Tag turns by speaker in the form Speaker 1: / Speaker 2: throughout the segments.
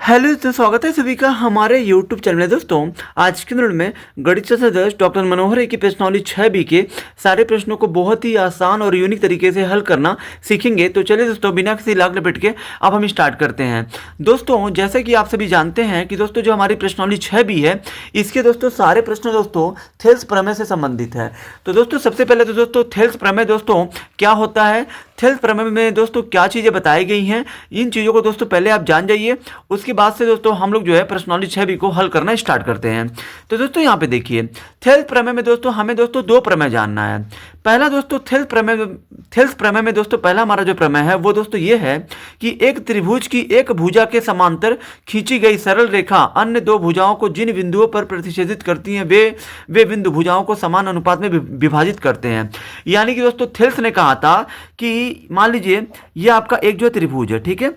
Speaker 1: Hello दोस्तों, स्वागत है सभी का हमारे यूट्यूब चैनल में। दोस्तों आज के वीडियो में गणित सदस्य डॉक्टर मनोहर की प्रश्नावली 6B के सारे प्रश्नों को बहुत ही आसान और यूनिक तरीके से हल करना सीखेंगे। तो चलिए दोस्तों, बिना किसी लाग लपेट के अब हम स्टार्ट करते हैं। दोस्तों जैसे कि आप सभी जानते हैं कि दोस्तों जो हमारी प्रश्नावली 6B है, इसके दोस्तों सारे प्रश्न दोस्तों थेल्स प्रमेय से संबंधित है। तो दोस्तों सबसे पहले तो दोस्तों थेल्स प्रमेय दोस्तों क्या होता है, थेल्स प्रमेय में दोस्तों क्या चीज़ें बताई गई हैं, इन चीज़ों को दोस्तों पहले आप जान जाइए। उसके बाद से दोस्तों हम लोग जो है प्रश्नावली 6B को हल करना स्टार्ट करते हैं। तो दोस्तों यहाँ पे देखिए, थेल्स प्रमेय में दोस्तों हमें दोस्तों दो प्रमेय जानना है। पहला दोस्तों थेल्स प्रमेय में दोस्तों पहला हमारा जो प्रमेय है वो दोस्तों ये है कि एक त्रिभुज की एक भुजा के समांतर खींची गई सरल रेखा अन्य दो भुजाओं को जिन बिंदुओं पर प्रतिच्छेदित करती हैं वे बिंदु भुजाओं को समान अनुपात में विभाजित करते हैं। यानी कि दोस्तों थेल्स ने कहा था कि मान लीजिए ये आपका एक जो त्रिभुज है, ठीक है,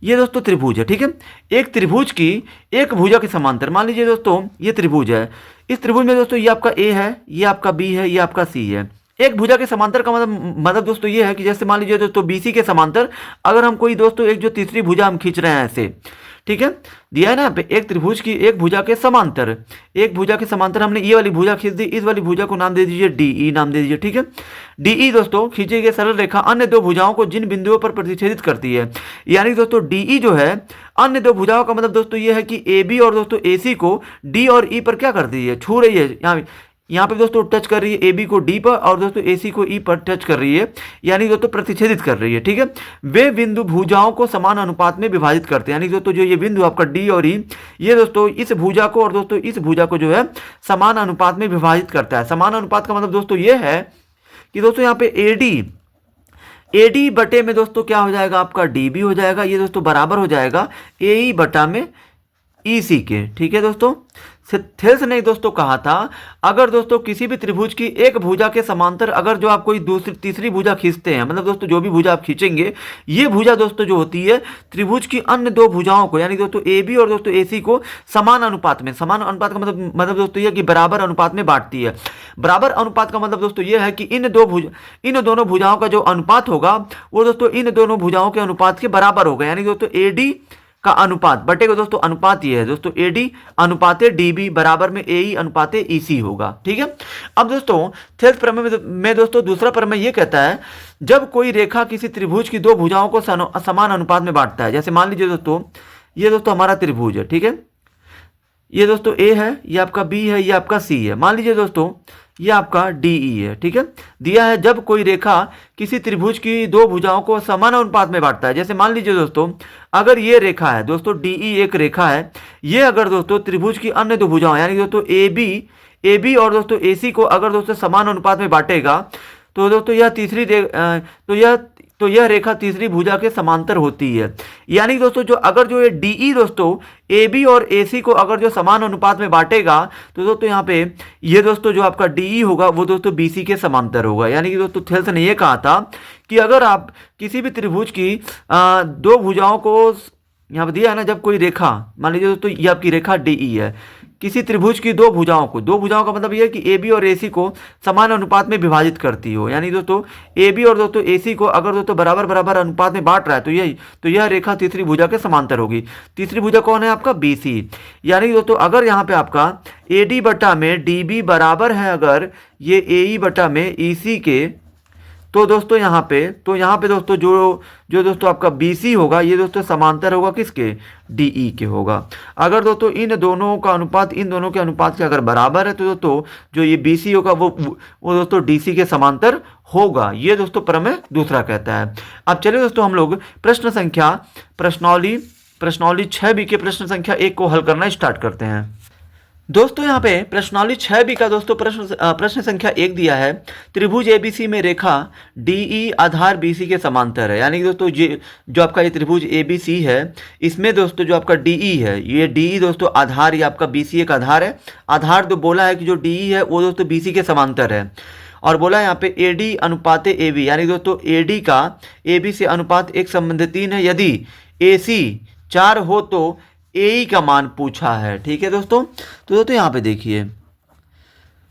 Speaker 1: ये दोस्तों त्रिभुज है, ठीक है। एक त्रिभुज की एक भुजा के समांतर, मान लीजिए दोस्तों ये त्रिभुज है, इस त्रिभुज में दोस्तों ये आपका ए है, ये आपका बी है, ये आपका सी है। एक भुजा के समांतर का मतलब दोस्तों ये है कि जैसे मान लीजिए दोस्तों बीसी के समांतर अगर हम कोई दोस्तों एक जो तीसरी भुजा हम खींच रहे हैं ऐसे, ठीक है, दिया है ना यहाँ पे एक त्रिभुज की एक भुजा के समांतर, एक भुजा के समांतर हमने ये वाली भुजा खींच दी, इस वाली भुजा को नाम दे दीजिए डीई, नाम दे दीजिए, ठीक है। डीई दोस्तों खींची गई सरल रेखा अन्य दो भुजाओं को जिन बिंदुओं पर प्रतिच्छेदित करती है। यानी दोस्तों डीई जो है अन्य दो भुजाओं का मतलब दोस्तों ये है कि ए बी और दोस्तों ए सी को डी और ई पर क्या कर रही है, छू रही है। यहाँ पे दोस्तों टच कर रही है ए बी को डी पर और दोस्तों ए सी को ई पर टच कर रही है, यानी दोस्तों प्रतिच्छेदित कर रही है, ठीक है। वे बिंदु भुजाओं को समान अनुपात में विभाजित करते हैं। यानी दोस्तों जो ये बिंदु आपका डी और ई, ये दोस्तों इस भुजा को और दोस्तों इस भुजा को जो है समान अनुपात में विभाजित करता है। समान अनुपात का मतलब दोस्तों ये है कि दोस्तों यहाँ पे एडी बटे में दोस्तों क्या हो जाएगा, आपका डी बी हो जाएगा, ये दोस्तों बराबर हो जाएगा ए ई बटा में ई सी के, ठीक है। दोस्तों थेल्स ने दोस्तों कहा था अगर दोस्तों किसी भी त्रिभुज की एक भुजा के समांतर अगर जो आप कोई दूसरी तीसरी भुजा खींचते हैं, मतलब दोस्तों जो भी भुजा आप खींचेंगे, ये भुजा दोस्तों जो होती है त्रिभुज की अन्य दो भुजाओं को, यानी दोस्तों ए बी और दोस्तों ए सी को समान अनुपात में, समान अनुपात का मतलब दोस्तों ये कि बराबर अनुपात में बांटती है। बराबर अनुपात का मतलब दोस्तों ये है कि इन दोनों भुजाओं का जो अनुपात होगा वो दोस्तों इन दोनों भुजाओं के अनुपात के बराबर होगा। यानी दोस्तों ए डी का अनुपात बटे को दोस्तों अनुपात ये है दोस्तों ए डी अनुपाते डी बी बराबर में ए ई अनुपाते ई सी होगा, ठीक है। अब दोस्तों थेल्स प्रमेय में दोस्तों दूसरा प्रमेय ये कहता है जब कोई रेखा किसी त्रिभुज की दो भुजाओं को समान अनुपात में बांटता है। जैसे मान लीजिए दोस्तों ये दोस्तों हमारा त्रिभुज है, ठीक है, ये दोस्तों ए है, ये आपका बी है, ये आपका सी है। मान लीजिए दोस्तों ये आपका डीई है, ठीक है। दिया है जब कोई रेखा किसी त्रिभुज की दो भुजाओं को समान अनुपात में बांटता है। जैसे मान लीजिए दोस्तों अगर ये रेखा है दोस्तों डीई एक रेखा है, ये अगर दोस्तों त्रिभुज की अन्य दो भुजाओं यानी दोस्तों ए बी और दोस्तों ए सी को अगर दोस्तों समान अनुपात में बांटेगा तो दोस्तों यह रेखा तीसरी भुजा के समांतर होती है। यानी दोस्तों जो अगर जो ये डीई दोस्तों ए बी और ए सी को अगर जो समान अनुपात में बांटेगा तो दोस्तों यहाँ पे ये दोस्तों जो आपका डीई होगा वो दोस्तों बी सी के समांतर होगा। यानी कि दोस्तों थेल्स ने ये कहा था कि अगर आप किसी भी त्रिभुज की दो भुजाओं को, यहाँ पर दिया है ना, जब कोई रेखा मान लीजिए दोस्तों ये आपकी रेखा डीई है, किसी त्रिभुज की दो भुजाओं का मतलब ये है कि ए बी और ए सी को समान अनुपात में विभाजित करती हो। यानी दोस्तों ए बी और दोस्तों ए सी को अगर दोस्तों बराबर अनुपात में बांट रहा है तो यह रेखा तीसरी भुजा के समांतर होगी। तीसरी भुजा कौन है, आपका बी सी। यानी दोस्तों अगर यहाँ पे आपका ए डी बटा में डी बी बराबर है अगर ये ए ई बटा में ई सी के, तो दोस्तों यहाँ पे दोस्तों जो दोस्तों आपका बी सी होगा ये दोस्तों समांतर होगा किसके, डीई के होगा। अगर दोस्तों इन दोनों के अनुपात के अगर बराबर है तो दोस्तों जो ये बी सी होगा वो दोस्तों डी सी के समांतर होगा। ये दोस्तों प्रमेय दूसरा कहता है। अब चलिए दोस्तों हम लोग प्रश्नावली 6B के प्रश्न संख्या 1 को हल करना स्टार्ट करते हैं। दोस्तों यहाँ पे प्रश्नावली 6B का दोस्तों प्रश्न संख्या 1 दिया है त्रिभुज एबीसी में रेखा डीई आधार बीसी के समांतर है। यानी कि दोस्तों जो आपका ये त्रिभुज एबीसी है इसमें दोस्तों जो आपका डीई है, ये डीई दोस्तों आधार, ये आपका बीसी एक आधार है। आधार तो बोला है कि जो डीई है वो दोस्तों बीसी के समांतर है और बोला है यहाँ पे ए डी अनुपाते ए बी, यानी दोस्तों ए डी का ए बी से अनुपात 1:3 है। यदि ए सी 4 हो तो ए ई का मान पूछा है, ठीक है दोस्तों। तो दोस्तों यहाँ पे देखिए,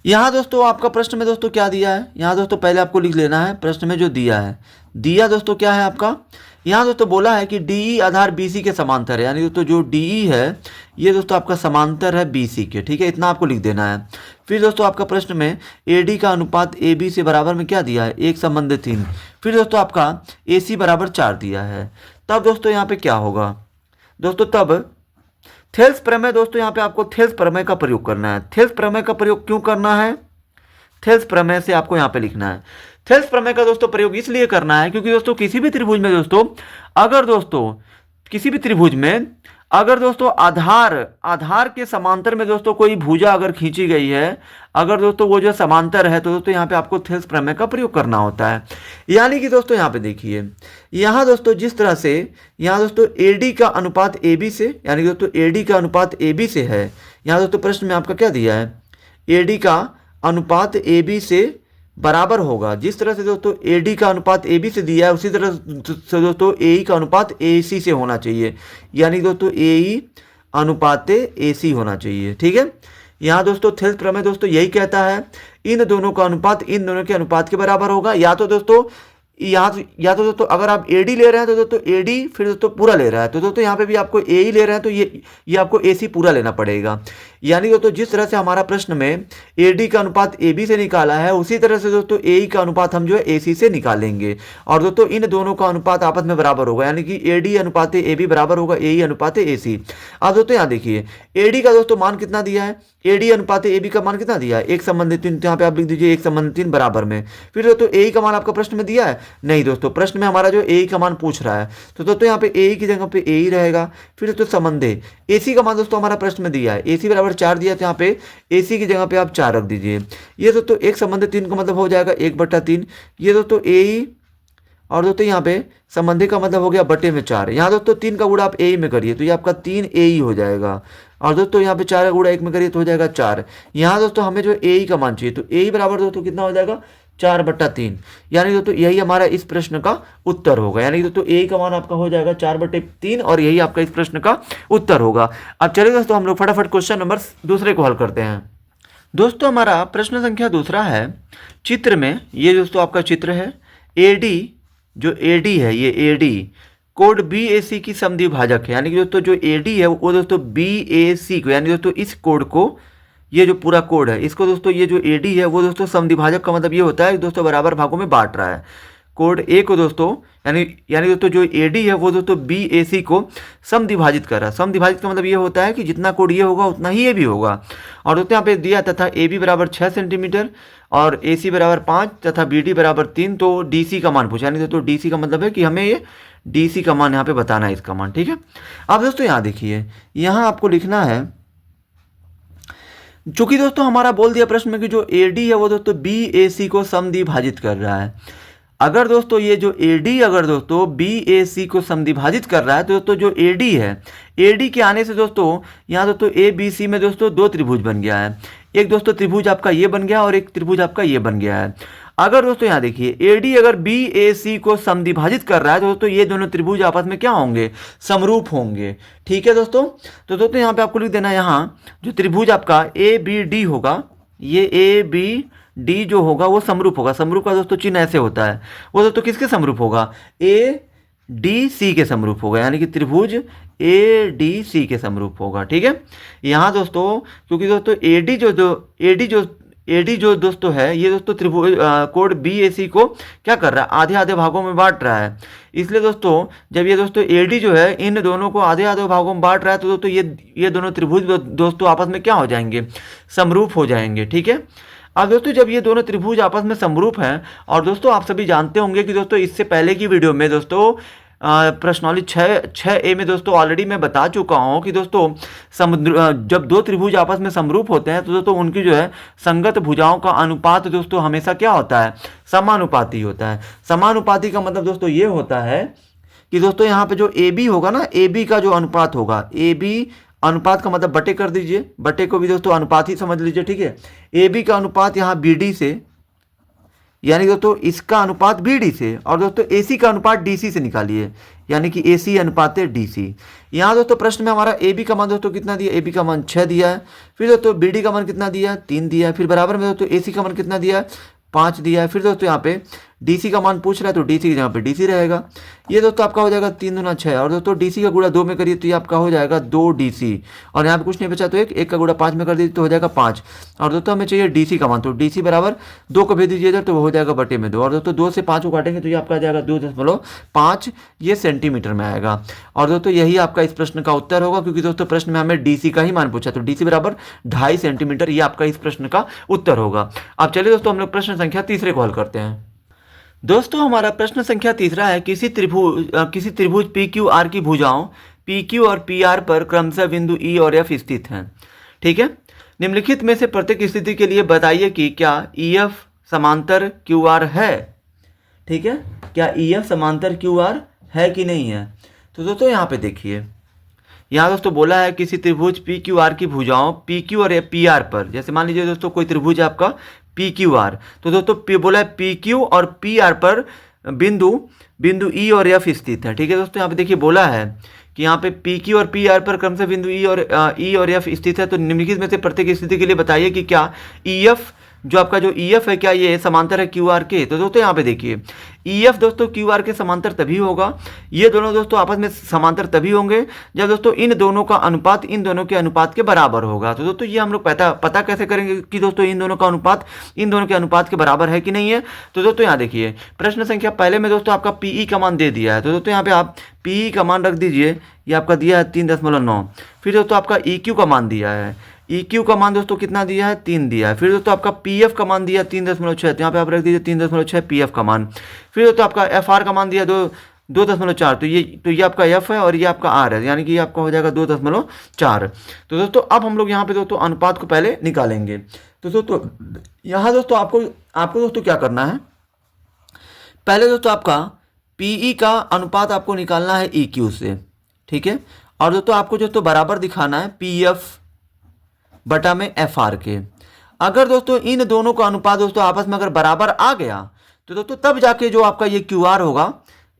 Speaker 1: यहाँ दोस्तों आपका प्रश्न में दोस्तों क्या दिया है, यहाँ दोस्तों पहले आपको लिख लेना है प्रश्न में जो दिया है। दिया दोस्तों क्या है आपका यहाँ दोस्तों बोला है कि डीई आधार बीसी के समांतर है, यानी दोस्तों जो डीई है ये दोस्तों आपका समांतर है बीसी के, ठीक है, इतना आपको लिख देना है। फिर दोस्तों आपका प्रश्न में एडी का अनुपात ए बी से बराबर में क्या दिया है, 1:3। फिर दोस्तों आपका ए सी बराबर 4 दिया है। तब दोस्तों यहाँ पे क्या होगा दोस्तों, तब थेल्स प्रमेय, दोस्तों यहाँ पे आपको थेल्स प्रमेय का प्रयोग करना है। थेल्स प्रमेय का प्रयोग क्यों करना है, थेल्स प्रमेय से आपको यहाँ पे लिखना है। थेल्स प्रमेय का दोस्तों प्रयोग इसलिए करना है क्योंकि दोस्तों किसी भी त्रिभुज में दोस्तों अगर दोस्तों किसी भी त्रिभुज में अगर दोस्तों आधार के समांतर में दोस्तों कोई भुजा अगर खींची गई है, अगर दोस्तों वो जो समांतर है, तो दोस्तों यहाँ पे आपको थेल्स प्रमेय का प्रयोग करना होता है। यानी कि दोस्तों यहाँ पे देखिए, यहाँ दोस्तों जिस तरह से यहाँ दोस्तों एडी का अनुपात ए बी से, यानी कि दोस्तों एडी का अनुपात ए बी से है। यहाँ दोस्तों प्रश्न में आपका क्या दिया है, एडी का अनुपात ए बी से बराबर होगा। जिस तरह से दोस्तों एडी का अनुपात ए बी से दिया है, उसी तरह से दोस्तों ए का अनुपात ए सी से होना चाहिए, यानी दोस्तों ए अनुपात ए सी होना चाहिए, ठीक है। यहाँ दोस्तों थेल्स प्रमेय दोस्तों यही कहता है इन दोनों का अनुपात इन दोनों के अनुपात के बराबर होगा। या तो दोस्तों या तो दोस्तों अगर आप एडी ले रहे हैं तो दोस्तों एडी फिर दोस्तों पूरा ले रहा है, तो दोस्तों यहाँ पे भी आपको ए ही ले रहे हैं, तो ये आपको ए सी पूरा लेना पड़ेगा। यानी दोस्तों जिस तरह से हमारा प्रश्न में एडी का अनुपात ए बी से निकाला है, उसी तरह से दोस्तों ए का अनुपात हम जो है ए सी से निकालेंगे। और दोस्तों इन दोनों का अनुपात आपस में बराबर होगा, यानी कि एडी अनुपात ए बी बराबर होगा ए अनुपात ए सी। अब दोस्तों यहाँ देखिए एडी का दोस्तों मान कितना दिया है, एडी अनुपात ए बी का मान कितना दिया है, 1:3। यहाँ पे आप लिख दीजिए 1:3 बराबर में। फिर दोस्तों ए का मान आपका प्रश्न में दिया है, नहीं दोस्तों प्रश्न में हमारा जो ए का मान पूछ रहा है, तो दोस्तों यहाँ पे ए की जगह पे ए ही रहेगा। फिर दोस्तों संबंधे ए सी का मान दोस्तों हमारा प्रश्न में दिया है, ए सी बराबर 4 दिया, तो यहाँ पे ए सी की जगह पे आप 4 रख दीजिए। ये दोस्तों 1:3 का मतलब हो जाएगा 1/3। ये दोस्तों ए ही, और दोस्तों यहाँ पे संबंधी का मतलब हो गया बटे में 4। यहाँ दोस्तों 3 का गुणा आप ए में करिए तो ये आपका 3 ए ही हो जाएगा। और दोस्तों यहाँ पे 4 का गुणा 1 में करिए तो हो जाएगा 4। यहाँ दोस्तों हमें जो ए का मान चाहिए, तो ए ही बराबर दोस्तों कितना हो जाएगा 4/3। यानी दोस्तों यही हमारा इस प्रश्न का उत्तर होगा। यानी दोस्तों ए का मान आपका हो जाएगा 4/3 और यही आपका इस प्रश्न का उत्तर होगा। अब चलिए दोस्तों हम लोग फटाफट क्वेश्चन नंबर दूसरे को हल करते हैं। दोस्तों हमारा प्रश्न संख्या दूसरा है, चित्र में ये दोस्तों आपका चित्र है, एडी जो एडी है, ये एडी कोड बी ए सी की समद्विभाजक है। यानी कि दोस्तों जो एडी है वो दोस्तों बी ए सी को, यानी दोस्तों इस कोड को, ये जो पूरा कोड है इसको दोस्तों ये जो एडी है वो दोस्तों समद्विभाजक का मतलब ये होता है दोस्तों बराबर भागों में बांट रहा है। कोड ए को दोस्तों यानी दोस्तों जो एडी है वो दोस्तों बी ए सी को समद्विभाजित कर रहा है। समद्विभाजित का मतलब ये होता है कि जितना कोड ये होगा उतना ही ये भी होगा। और दोस्तों यहाँ पे दिया तथा ए बी बराबर 6 सेंटीमीटर और ए सी बराबर 5 तथा बी डी बराबर 3, तो डी सी का मान पूछा। यानी दोस्तों डी सी का मतलब है कि हमें ये डी सी का मान यहाँ पे बताना है, इसका मान, ठीक है। अब दोस्तों यहाँ देखिए, यहाँ आपको लिखना है, चूंकि दोस्तों हमारा बोल दिया प्रश्न में कि जो एडी है वो दोस्तों बी ए सी को समद्विभाजित कर रहा है। अगर दोस्तों ये जो एडी अगर दोस्तों बी ए सी को समद्विभाजित कर रहा है, तो दोस्तों जो एडी है, एडी के आने से दोस्तों यहाँ दोस्तों ए बी सी में दोस्तों 2 त्रिभुज बन गया है। एक दोस्तों त्रिभुज आपका ये बन गया और एक त्रिभुज आपका ये बन गया है। अगर दोस्तों यहाँ देखिए एडी अगर बी ए सी को समद्विभाजित कर रहा है, तो दोस्तों ये दोनों त्रिभुज आपस में क्या होंगे, समरूप होंगे, ठीक है दोस्तों। तो दोस्तों यहाँ पे आपको लिख देना है, यहाँ जो त्रिभुज आपका ए बी डी होगा, ये ए बी डी जो होगा वो समरूप होगा। समरूप का दोस्तों चिन्ह ऐसे होता है, वो दोस्तों किसके समरूप होगा, ए डी सी के समरूप होगा, यानी कि त्रिभुज ए डी सी के समरूप होगा, ठीक है। यहाँ दोस्तों क्योंकि दोस्तों एडी जो दोस्तों है ये दोस्तों त्रिभुज कोड बी ए सी को क्या कर रहा है, आधे आधे भागों में बांट रहा है। इसलिए दोस्तों जब ये दोस्तों एडी जो है इन दोनों को आधे आधे भागों में बांट रहा है, तो दोस्तों ये दोनों त्रिभुज दोस्तों आपस में क्या हो जाएंगे, समरूप हो जाएंगे, ठीक है। अब दोस्तों जब ये दोनों त्रिभुज आपस में समरूप हैं, और दोस्तों आप सभी जानते होंगे कि दोस्तों इससे पहले की वीडियो में दोस्तों प्रश्नावली 6A में दोस्तों ऑलरेडी मैं बता चुका हूँ कि दोस्तों जब 2 त्रिभुज आपस में समरूप होते हैं तो दोस्तों उनकी जो है संगत भुजाओं का अनुपात दोस्तों हमेशा क्या होता है, समानुपाती होता है। समानुपाती का मतलब दोस्तों ये होता है कि दोस्तों यहाँ पे जो AB होगा ना, AB का जो अनुपात होगा, AB अनुपात का मतलब बटे कर दीजिए, बटे को भी दोस्तों अनुपात ही समझ लीजिए, ठीक है। AB का अनुपात यहाँ BD से, यानी दोस्तों इसका अनुपात BD से, और दोस्तों AC का अनुपात DC से निकालिए, यानी कि AC अनुपात DC। यहाँ दोस्तों प्रश्न में हमारा AB का मान दोस्तों कितना दिया, AB का मान 6 दिया है। फिर दोस्तों BD का मान कितना दिया है, 3 दिया है। फिर बराबर में दोस्तों AC का मान कितना दिया है, 5 दिया है। फिर दोस्तों यहाँ पे DC का मान पूछ रहा है तो DC की जगह पे DC रहेगा। ये दोस्तों आपका हो जाएगा 3 दूना 6 और दोस्तों DC का गुणा 2 में करिए तो ये आपका हो जाएगा 2DC और यहाँ पे कुछ नहीं बचा तो एक का गुणा 5 में कर दीजिए तो हो जाएगा 5 और दोस्तों हमें चाहिए DC का मान, तो DC बराबर 2 को भेज दीजिए इधर तो वो हो जाएगा बटे में 2 और दोस्तों 2 से 5 को काटेंगे तो ये आपका आ जाएगा 2.5 ये सेंटीमीटर में आएगा। और दोस्तों यही आपका इस प्रश्न का उत्तर होगा, क्योंकि दोस्तों प्रश्न में हमें DC का ही मान पूछा, तो DC बराबर 2.5 सेंटीमीटर ये आपका इस प्रश्न का उत्तर होगा। अब चलिए दोस्तों हम लोग प्रश्न संख्या तीसरे को हल करते हैं। दोस्तों हमारा प्रश्न संख्या तीसरा है, किसी त्रिभुज PQR की भुजाओं PQ और PR पर क्रमशः बिंदु E और F स्थित हैं। ठीक है, निम्नलिखित में से प्रत्येक स्थिति के लिए बताइए कि क्या EF समांतर QR है। ठीक है, क्या EF समांतर QR है कि नहीं है। तो दोस्तों यहाँ पे देखिए, यहाँ दोस्तों बोला है किसी त्रिभुज PQR की भुजाओं PQ और PR पर, जैसे मान लीजिए दोस्तों कोई त्रिभुज है आपका PQR, तो दोस्तों बोला है PQ और PR पर बिंदु E और F स्थित है। ठीक है दोस्तों, यहाँ पे देखिए बोला है कि यहाँ पे PQ और PR पर क्रमशः बिंदु E और F स्थित है, तो निम्नलिखित में से प्रत्येक स्थिति के लिए बताइए कि क्या EF जो आपका जो EF है क्या ये समांतर है QR के। तो दोस्तों यहाँ पे देखिए EF दोस्तों QR के समांतर तभी होगा, ये दोनों दोस्तों आपस में समांतर तभी होंगे जब दोस्तों इन दोनों का अनुपात इन दोनों के अनुपात के बराबर होगा। तो दोस्तों ये हम लोग पता कैसे करेंगे कि दोस्तों इन दोनों का अनुपात इन दोनों के अनुपात के बराबर है कि नहीं है। तो दोस्तों यहाँ देखिए प्रश्न संख्या पहले में दोस्तों आपका PE का मान दे दिया है, तो दोस्तों यहाँ पे आप PE का मान रख दीजिए, ये आपका दिया है 3.9। फिर दोस्तों आपका EQ का मान दिया है, EQ का मान दोस्तों कितना दिया है 3 दिया है। फिर दोस्तों आपका PF का मान दिया 3.6, तो यहाँ पे आप रख दीजिए 3.6 PF का मान। फिर दोस्तों आपका FR का मान दिया 2.4, तो ये आपका F है और ये आपका R है, यानी कि ये आपका हो जाएगा 2.4। तो दोस्तों अब हम लोग यहाँ पे दोस्तों अनुपात को पहले निकालेंगे। तो दोस्तों यहाँ दोस्तों आपको दोस्तों क्या करना है, पहले दोस्तों आपका PE का अनुपात आपको निकालना है EQ से। ठीक है, और दोस्तों आपको दोस्तों बराबर दिखाना है PF बटा में FR के। अगर दोस्तों इन दोनों का अनुपात दोस्तों आपस में अगर बराबर आ गया तो दोस्तों तब जाके जो आपका ये QR होगा,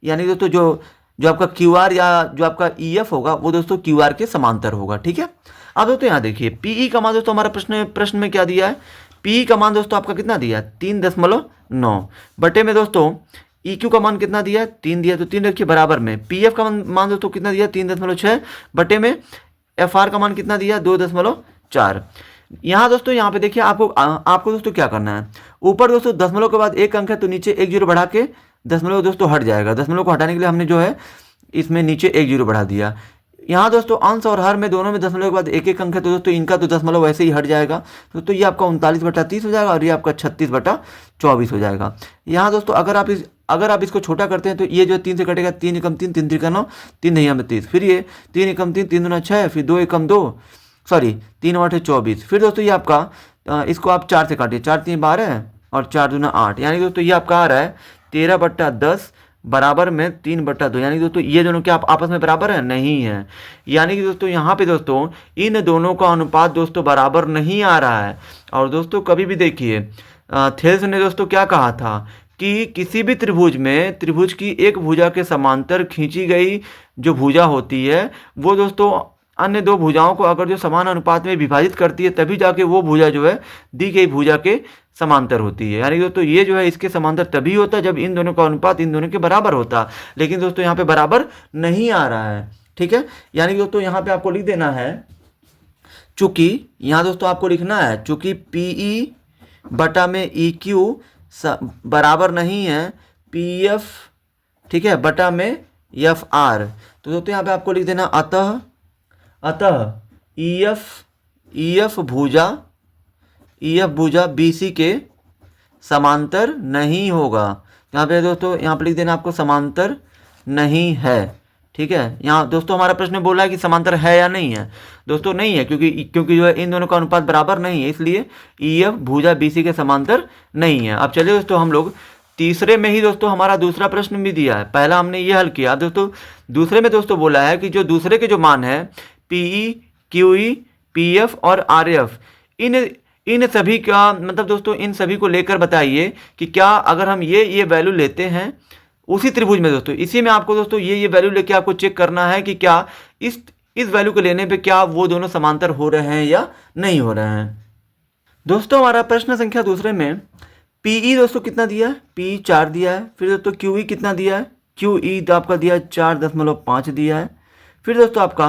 Speaker 1: यानी दोस्तों जो आपका QR या जो आपका EF होगा वो दोस्तों QR के समांतर होगा। ठीक है, अब दोस्तों यहाँ देखिए PE का मान दोस्तों हमारा प्रश्न में क्या दिया है, PE का मान दोस्तों आपका कितना दिया है 3.9 बटे में दोस्तों EQ का मान कितना दिया है 3 दिया, तो 3 रखिए बराबर में। PF का मान दोस्तों कितना दिया 3.6 बटे में FR का मान कितना दिया 2.4। यहाँ दोस्तों यहाँ पे देखिए आपको दोस्तों क्या करना है, ऊपर दोस्तों दशमलव के बाद एक अंक है तो नीचे एक जीरो बढ़ा के दशमलव दोस्तों हट जाएगा। दशमलव को हटाने के लिए हमने जो है इसमें नीचे एक जीरो बढ़ा दिया। यहाँ दोस्तों अंश और हर में दोनों में दशमलव के बाद एक एक अंक है तो दोस्तों इनका तो दशमलव वैसे ही हट जाएगा, तो ये आपका 39/30 हो जाएगा और ये आपका 36/24 हो जाएगा। यहाँ दोस्तों अगर आप इसको छोटा करते हैं तो ये जो 3 से कटेगा 3 एकम 3 3 त्रिका 9 3 नहीं हमें 30, फिर ये 3 एकम 3 3 दूना 6, फिर 2 एकम 2 सॉरी 3 8 24। फिर दोस्तों ये आपका इसको आप 4 से काटिए, 4 3 12 और 4 दूना 8, यानी दोस्तों ये आपका आ रहा है 13/10 बराबर में 3/2, यानी दोस्तों ये दोनों क्या आपस में बराबर है नहीं है, यानी कि दोस्तों यहाँ पे दोस्तों इन दोनों का अनुपात दोस्तों बराबर नहीं आ रहा है। और दोस्तों कभी भी देखिए थेल्स ने दोस्तों क्या कहा था कि किसी भी त्रिभुज की एक भुजा के समांतर खींची गई जो भुजा होती है वो दोस्तों अन्य दो भुजाओं को अगर जो समान अनुपात में विभाजित करती है तभी जाके वो भुजा जो है दी गई भुजा के समांतर होती है। यानी दोस्तों ये जो है इसके समांतर तभी होता है जब इन दोनों का अनुपात इन दोनों के बराबर होता, लेकिन दोस्तों यहाँ पे बराबर नहीं आ रहा है। ठीक है, यानी दोस्तों यहाँ पे आपको लिख देना है, चूंकि यहाँ दोस्तों आपको लिखना है चूंकि PE बटा में EQ बराबर नहीं है PF, ठीक है, बटा में FR। तो दोस्तों यहाँ पे आपको लिख देना अतः EF भुजा BC के समांतर नहीं होगा। यहाँ पे दोस्तों यहाँ पे लिख देना आपको समांतर नहीं है। ठीक है, यहाँ दोस्तों हमारा प्रश्न बोला है कि समांतर है या नहीं है, दोस्तों नहीं है क्योंकि जो है इन दोनों का अनुपात बराबर नहीं है, इसलिए EF भुजा BC के समांतर नहीं है। अब चलिए दोस्तों हम लोग तीसरे में ही दोस्तों हमारा दूसरा प्रश्न भी दिया है, पहला हमने ये हल किया। दोस्तों दूसरे में दोस्तों बोला है कि जो दूसरे के जो मान है PE QE PF और RF इन सभी का मतलब दोस्तों इन सभी को लेकर बताइए कि क्या अगर हम ये वैल्यू लेते हैं उसी त्रिभुज में दोस्तों इसी में आपको दोस्तों ये वैल्यू लेके आपको चेक करना है कि क्या इस वैल्यू को लेने पे क्या वो दोनों समांतर हो रहे हैं या नहीं हो रहे हैं। दोस्तों हमारा प्रश्न संख्या दूसरे में पीई दोस्तों कितना दिया है, पी 4 दिया है। फिर दोस्तों क्यूई कितना दिया है, क्यूई तो आपका दिया है 4.5 दिया है। फिर दोस्तों आपका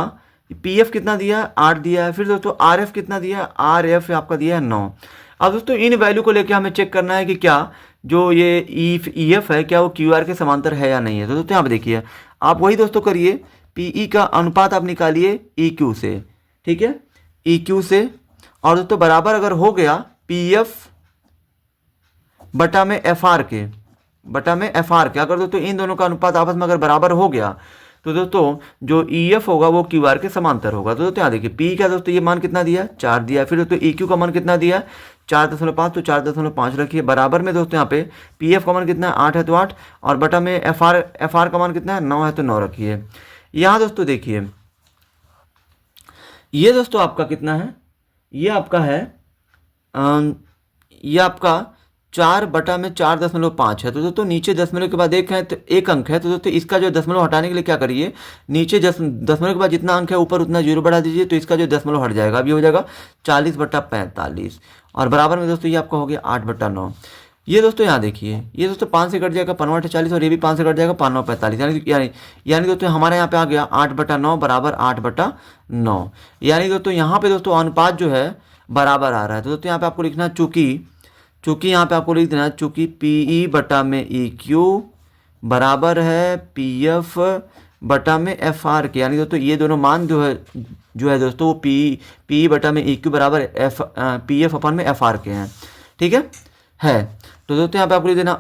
Speaker 1: पीएफ कितना दिया है, 8 दिया है। फिर दोस्तों आरएफ कितना दिया है, आरएफ आपका दिया है 9। अब दोस्तों इन वैल्यू को लेकर हमें चेक करना है कि क्या जो ये ईएफ है क्या वो क्यूआर के समांतर है या नहीं है। तो दोस्तों यहाँ पे देखिए, आप वही दोस्तों करिए, पीई का अनुपात आप निकालिए ईक्यू से, ठीक है, ईक्यू से। और दोस्तों बराबर अगर हो गया पीएफ बटा में एफ आर के, अगर दोस्तों इन दोनों का अनुपात आपस में अगर बराबर हो गया तो दोस्तों जो ईएफ होगा वो क्यूआर के समांतर होगा। तो दोस्तों यहाँ देखिए पी का दोस्तों ये मान कितना दिया, 4 दिया। फिर दोस्तों ईक्यू का मान कितना दिया, 4.5, तो 4.5 रखिए। बराबर में दोस्तों यहाँ पे पीएफ का मान कितना है, 8 है तो 8, और बटा में एफआर का मान कितना है, 9 है तो 9 रखिए। यहाँ दोस्तों देखिए ये दोस्तों आपका कितना है, ये आपका है ये आपका 4 बटा में 4.5 है। तो दोस्तों नीचे दशमलव के बाद एक है तो एक अंक है, तो दोस्तों इसका जो दशमलव हटाने के लिए क्या करिए, नीचे दशमलव के बाद जितना अंक है ऊपर उतना 0 बढ़ा दीजिए, तो इसका जो दशमलव हट जाएगा। अभी हो जाएगा 40/45, और बराबर में दोस्तों ये आपका हो गया 8/9। ये दोस्तों यहाँ देखिए, ये दोस्तों 5 से कट जाएगा 5 40, और ये भी 5 से कट जाएगा 5 45, यानी दोस्तों हमारे यहाँ पे आ गया 8/9 बराबर 8/9। यानी दोस्तों यहाँ पे दोस्तों अनुपात जो है बराबर आ रहा है। तो दोस्तों यहाँ पे आपको लिखना चूंकि यहाँ पे आपको लिख देना, चूंकि पीई बटा में ई क्यू बराबर है पीएफ बटा में एफ आर के, यानी दोस्तों ये दोनों मान जो है दोस्तों वो पी बटा में ई क्यू बराबर पी एफ अपन में एफ आर के हैं, ठीक है। तो दोस्तों यहाँ पे आपको लिख देना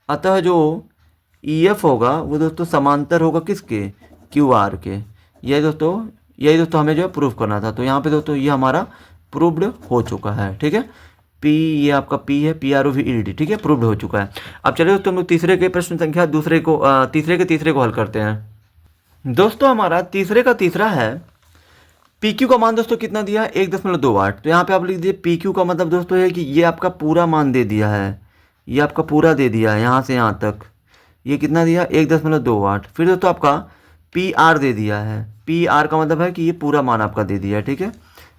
Speaker 1: अतः जो ई एफ होगा वो दोस्तों समांतर होगा किसके, क्यू आर के। यही दोस्तों हमें जो है प्रूफ करना था। तो यहाँ पे दोस्तों ये हमारा प्रूव्ड हो चुका है, ठीक है। पी ये आपका पी है, PROVED, ठीक है, प्रूव्ड हो चुका है। अब चलिए दोस्तों हम लोग तीसरे के प्रश्न संख्या तीसरे को हल करते हैं। दोस्तों हमारा तीसरे का तीसरा है, PQ का मान दोस्तों कितना दिया है, 1.28। तो यहाँ पे आप लिख दीजिए PQ का मतलब दोस्तों है कि ये आपका पूरा मान दे दिया है, ये आपका पूरा दे दिया है यहाँ से यहाँ तक, ये कितना दिया 1.28। फिर दोस्तों आपका PR दे दिया है, PR का मतलब है कि ये पूरा मान आपका दे दिया है, ठीक है,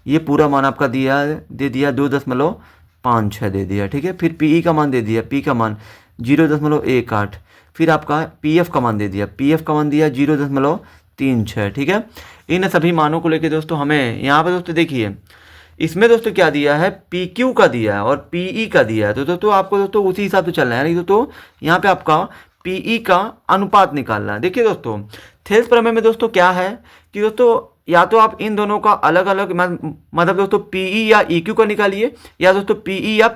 Speaker 1: ये पूरा मान आपका दे दिया 2.56 दे दिया, ठीक है। फिर PE का मान दे दिया, P का मान 0.18। फिर आपका PF का मान दे दिया, PF का मान दिया 0.36, ठीक है। इन सभी मानों को लेके दोस्तों हमें यहाँ पे दोस्तों देखिए इसमें दोस्तों क्या दिया है, PQ का दिया है और PE का दिया है। तो दोस्तों आपको दोस्तों उसी हिसाब से चलना है, यानी दोस्तों यहाँ पे आपका PE का अनुपात निकालना है। देखिए दोस्तों थेल्स प्रमेय में दोस्तों क्या है कि दोस्तों या तो आप इन दोनों का अलग अलग मतलब दोस्तों PE या EQ का निकालिए, या दोस्तों PE या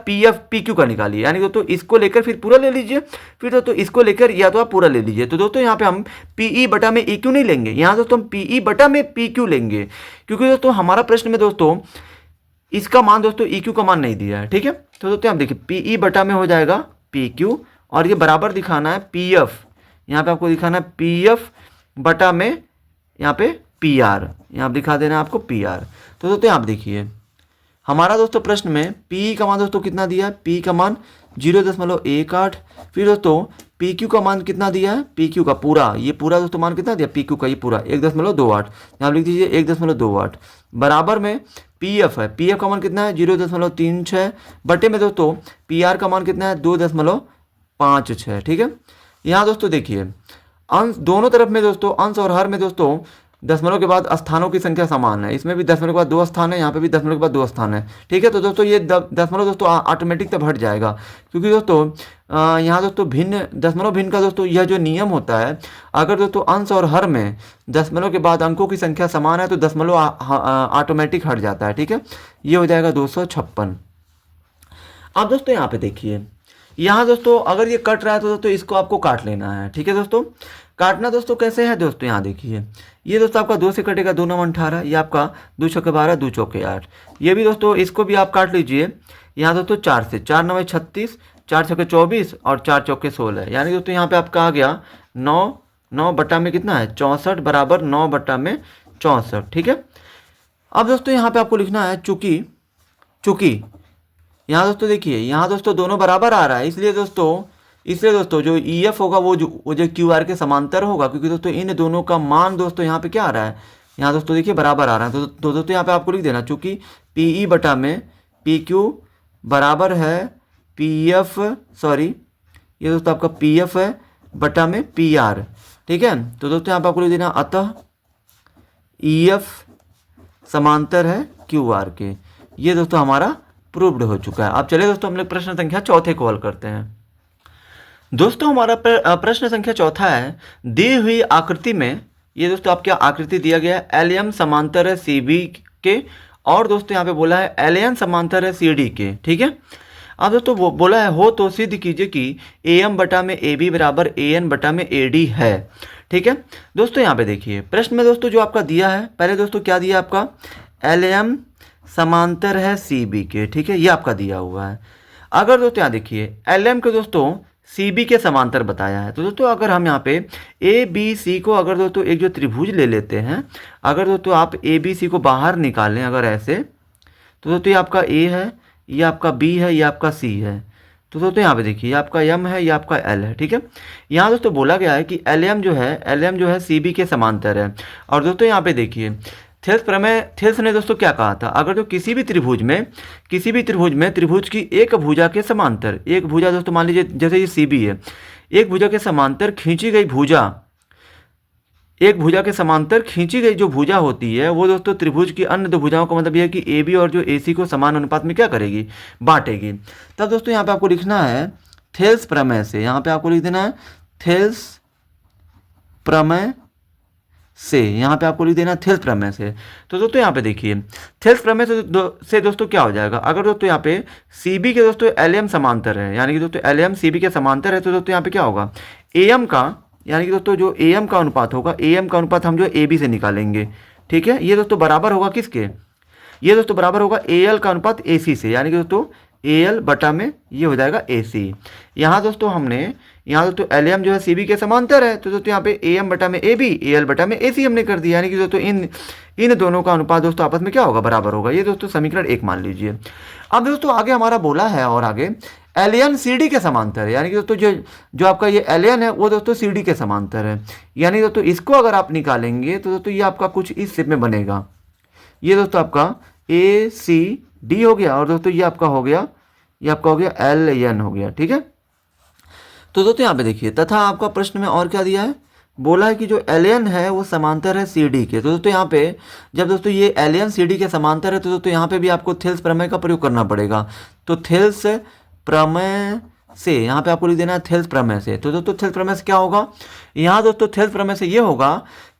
Speaker 1: PQ का निकालिए। यानी दोस्तों इसको लेकर फिर पूरा ले लीजिए, फिर दोस्तों इसको लेकर या तो आप पूरा ले लीजिए। तो दोस्तों यहाँ पे हम PE बटा में EQ नहीं लेंगे, यहाँ दोस्तों हम PE बटा में PQ लेंगे, क्योंकि दोस्तों हमारा प्रश्न में दोस्तों इसका मान दोस्तों EQ का मान नहीं दिया है, ठीक है। तो दोस्तों आप देखिए PE बटा में हो जाएगा PQ, और ये बराबर दिखाना है PF, यहाँ पे आपको दिखाना है PF बटा में यहाँ पे PR, यहाँ दिखा देना आपको PR। तो दोस्तों आप देखिए हमारा दोस्तों प्रश्न में PE का मान दोस्तों कितना दिया है, PE का मान 0.18। फिर दोस्तों PQ का मान कितना दिया है, PQ का पूरा, ये पूरा दोस्तों मान कितना दिया PQ का, ये पूरा 1.28, यहाँ लिख दीजिए 1.28। बराबर में PF है, PF का मान कितना है 0.36, बटे में दोस्तों PR का मान कितना है 2.56, ठीक है। यहाँ दोस्तों देखिए अंश दोनों तरफ में दोस्तों, अंश और हर में दोस्तों दशमलव के बाद स्थानों की संख्या समान है। इसमें भी दशमलव के बाद 2 स्थान है, यहाँ पे भी दशमलव के बाद 2 स्थान है, ठीक है। तो दोस्तों ये दशमलव दोस्तों ऑटोमेटिक तब हट जाएगा, क्योंकि दोस्तों यहाँ दोस्तों दशमलव भिन्न का दोस्तों यह जो नियम होता है, अगर दोस्तों अंश और हर में दशमलव के बाद अंकों की संख्या समान है तो दशमलव ऑटोमेटिक हट जाता है, ठीक है। ये हो जाएगा 256। अब दोस्तों यहाँ पे देखिए, यहाँ दोस्तों अगर ये कट रहा है तो दोस्तों इसको आपको काट लेना है, ठीक है। दोस्तों काटना दोस्तों कैसे है, दोस्तों यहाँ देखिए ये दोस्तों आपका 2 से कटेगा, 2 9 18, ये आपका 2 छक्के 12, 2 चौके 8। ये भी दोस्तों इसको भी आप काट लीजिए, यहाँ दोस्तों 4 से, 4 9 36, 4 छक्के 24 और 4 चौके 16, यानी दोस्तों यहाँ पे आपका आ गया 9 बटा में कितना है 64 बराबर 9 बटा में 64, ठीक है। अब दोस्तों यहाँ पे आपको लिखना है चूंकि यहाँ दोस्तों देखिए यहाँ दोस्तों दोनों बराबर आ रहा है, इसलिए दोस्तों जो EF होगा वो जो QR के समांतर होगा, क्योंकि दोस्तों इन दोनों का मान दोस्तों यहाँ पे क्या आ रहा है, यहाँ दोस्तों देखिए बराबर आ रहा है। तो दोस्तों यहाँ पे आपको लिख देना चूंकि PE बटा में PQ बराबर है PF, सॉरी ये दोस्तों आपका PF है बटा में PR, ठीक है। तो दोस्तों यहाँ पर आपको लिख देना अतः EF समांतर है QR के। ये दोस्तों हमारा प्रूव्ड हो चुका है। अब चलिए दोस्तों हम लोग प्रश्न संख्या चौथे को हल करते हैं। दोस्तों हमारा प्रश्न संख्या चौथा है, दी हुई आकृति में, ये दोस्तों आपके आकृति दिया गया है LM समांतर है CB के, और दोस्तों यहाँ पे बोला है LN समांतर है CD के, ठीक है। अब दोस्तों वो बोला है हो तो सिद्ध कीजिए कि AM बटा में AB बराबर AN बटा में AD है, ठीक है। दोस्तों यहाँ पे देखिए प्रश्न में दोस्तों जो आपका दिया है, पहले दोस्तों क्या दिया आपका, LM समांतर है CB के, ठीक है, ये आपका दिया हुआ है। अगर दोस्तों यहाँ देखिए LM के दोस्तों CB के समांतर बताया है, तो दोस्तों अगर हम यहाँ पे ABC को अगर दोस्तों एक जो त्रिभुज ले लेते हैं, अगर दोस्तों आप ABC को बाहर निकालें अगर ऐसे, तो दोस्तों ये आपका A है, ये आपका B है, ये आपका C है। तो दोस्तों यहाँ पे देखिए ये आपका M है, ये आपका L है, ठीक है। यहाँ दोस्तों बोला गया है कि LM जो है CB के समांतर है। और दोस्तों यहाँ पे देखिए थेल्स ने दोस्तों क्या कहा था, अगर तो किसी भी त्रिभुज में त्रिभुज की एक भुजा के समांतर, एक भुजा दोस्तों मान लीजिए जैसे ये CB है, एक भुजा के समांतर खींची गई भुजा, एक भुजा के समांतर खींची गई जो भुजा होती है वो दोस्तों त्रिभुज की अन्य दो भुजाओं का मतलब यह है कि AB और जो AC को समान अनुपात में क्या करेगी, बांटेगी। तब दोस्तों यहाँ पे आपको लिखना है थेल्स प्रमेय से, यहाँ पे आपको लिख देना है थेल्स प्रमेय से, यहाँ पे आपको लिख देना थेल्स प्रमेय से। तो दोस्तों यहाँ पे देखिए थेल्स प्रमेय से दोस्तों क्या हो जाएगा, अगर दोस्तों यहाँ पे CB के दोस्तों LM समांतर है, यानी कि दोस्तों LM CB के समांतर है, तो दोस्तों यहाँ पे क्या होगा AM का, यानी कि दोस्तों जो AM का अनुपात होगा, AM का अनुपात हम जो AB से निकालेंगे, ठीक है। ये दोस्तों बराबर होगा किसके, ये दोस्तों बराबर होगा AL का अनुपात AC से, यानी कि दोस्तों AL बटा में ये हो जाएगा AC। यहाँ दोस्तों LM जो है CB के समांतर है, तो दोस्तों यहाँ पे AM बटा में AB, AL बटा में AC हमने कर दिया, यानी कि दोस्तों इन दोनों का अनुपात दोस्तों आपस में क्या होगा, बराबर होगा। ये दोस्तों समीकरण 1 मान लीजिए। अब दोस्तों आगे हमारा बोला है, और आगे LN CD के समांतर है, यानी कि दोस्तों जो आपका ये LN है वो दोस्तों CD के समांतर है, यानी दोस्तों इसको अगर आप निकालेंगे तो दोस्तों ये आपका कुछ इस शेप में बनेगा। ये दोस्तों आपका ACD हो गया, और दोस्तों ये आपका हो गया, ये आपका हो गया LN हो गया, ठीक है। तो दोस्तों यहाँ पे देखिए तथा आपका प्रश्न में और क्या दिया है, बोला है कि जो LN है वो समांतर है CD के। तो दोस्तों यहाँ पे जब दोस्तों ये LN CD के समांतर है, तो दोस्तों यहाँ पे भी आपको थेल्स प्रमेय का प्रयोग करना पड़ेगा। तो थेल्स प्रमेय से यहाँ पे आपको लिख देना है थेल्स प्रमेय से। तो दोस्तों थेल्स प्रमेय से क्या होगा, यहाँ दोस्तों थेल्स प्रमेय से ये होगा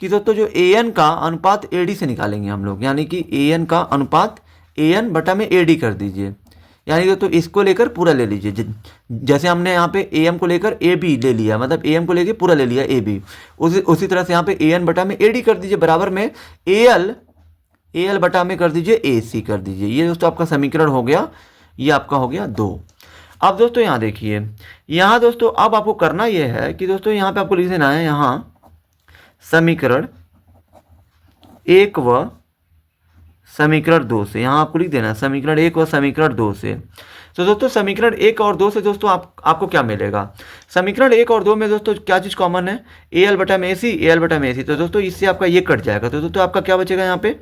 Speaker 1: कि दोस्तों जो AN का अनुपात AD से निकालेंगे हम लोग, यानी कि AN का अनुपात AN बटा में AD कर दीजिए, यानी कि तो इसको लेकर पूरा ले लीजिए। जैसे हमने यहाँ पे AM को लेकर AB ले लिया, मतलब AM को लेकर पूरा ले लिया AB, उसी तरह से यहाँ पे AN बटा में AD कर दीजिए, बराबर में AL बटा में कर दीजिए AC कर दीजिए। ये दोस्तों आपका समीकरण हो गया, ये आपका हो गया 2। अब दोस्तों यहाँ देखिए, यहाँ दोस्तों अब आपको करना ये है कि दोस्तों यहाँ पे आपको लिख देना है यहाँ समीकरण 1 व समीकरण 2 से, यहाँ आपको लिख देना समीकरण 1 व समीकरण 2 से। तो दोस्तों समीकरण 1 और 2 से दोस्तों आपको क्या मिलेगा, समीकरण 1 और 2 में दोस्तों क्या चीज़ कॉमन है, AL बटा में AC। तो दोस्तों इससे आपका ये कट जाएगा, तो दोस्तों आपका क्या बचेगा, यहाँ पे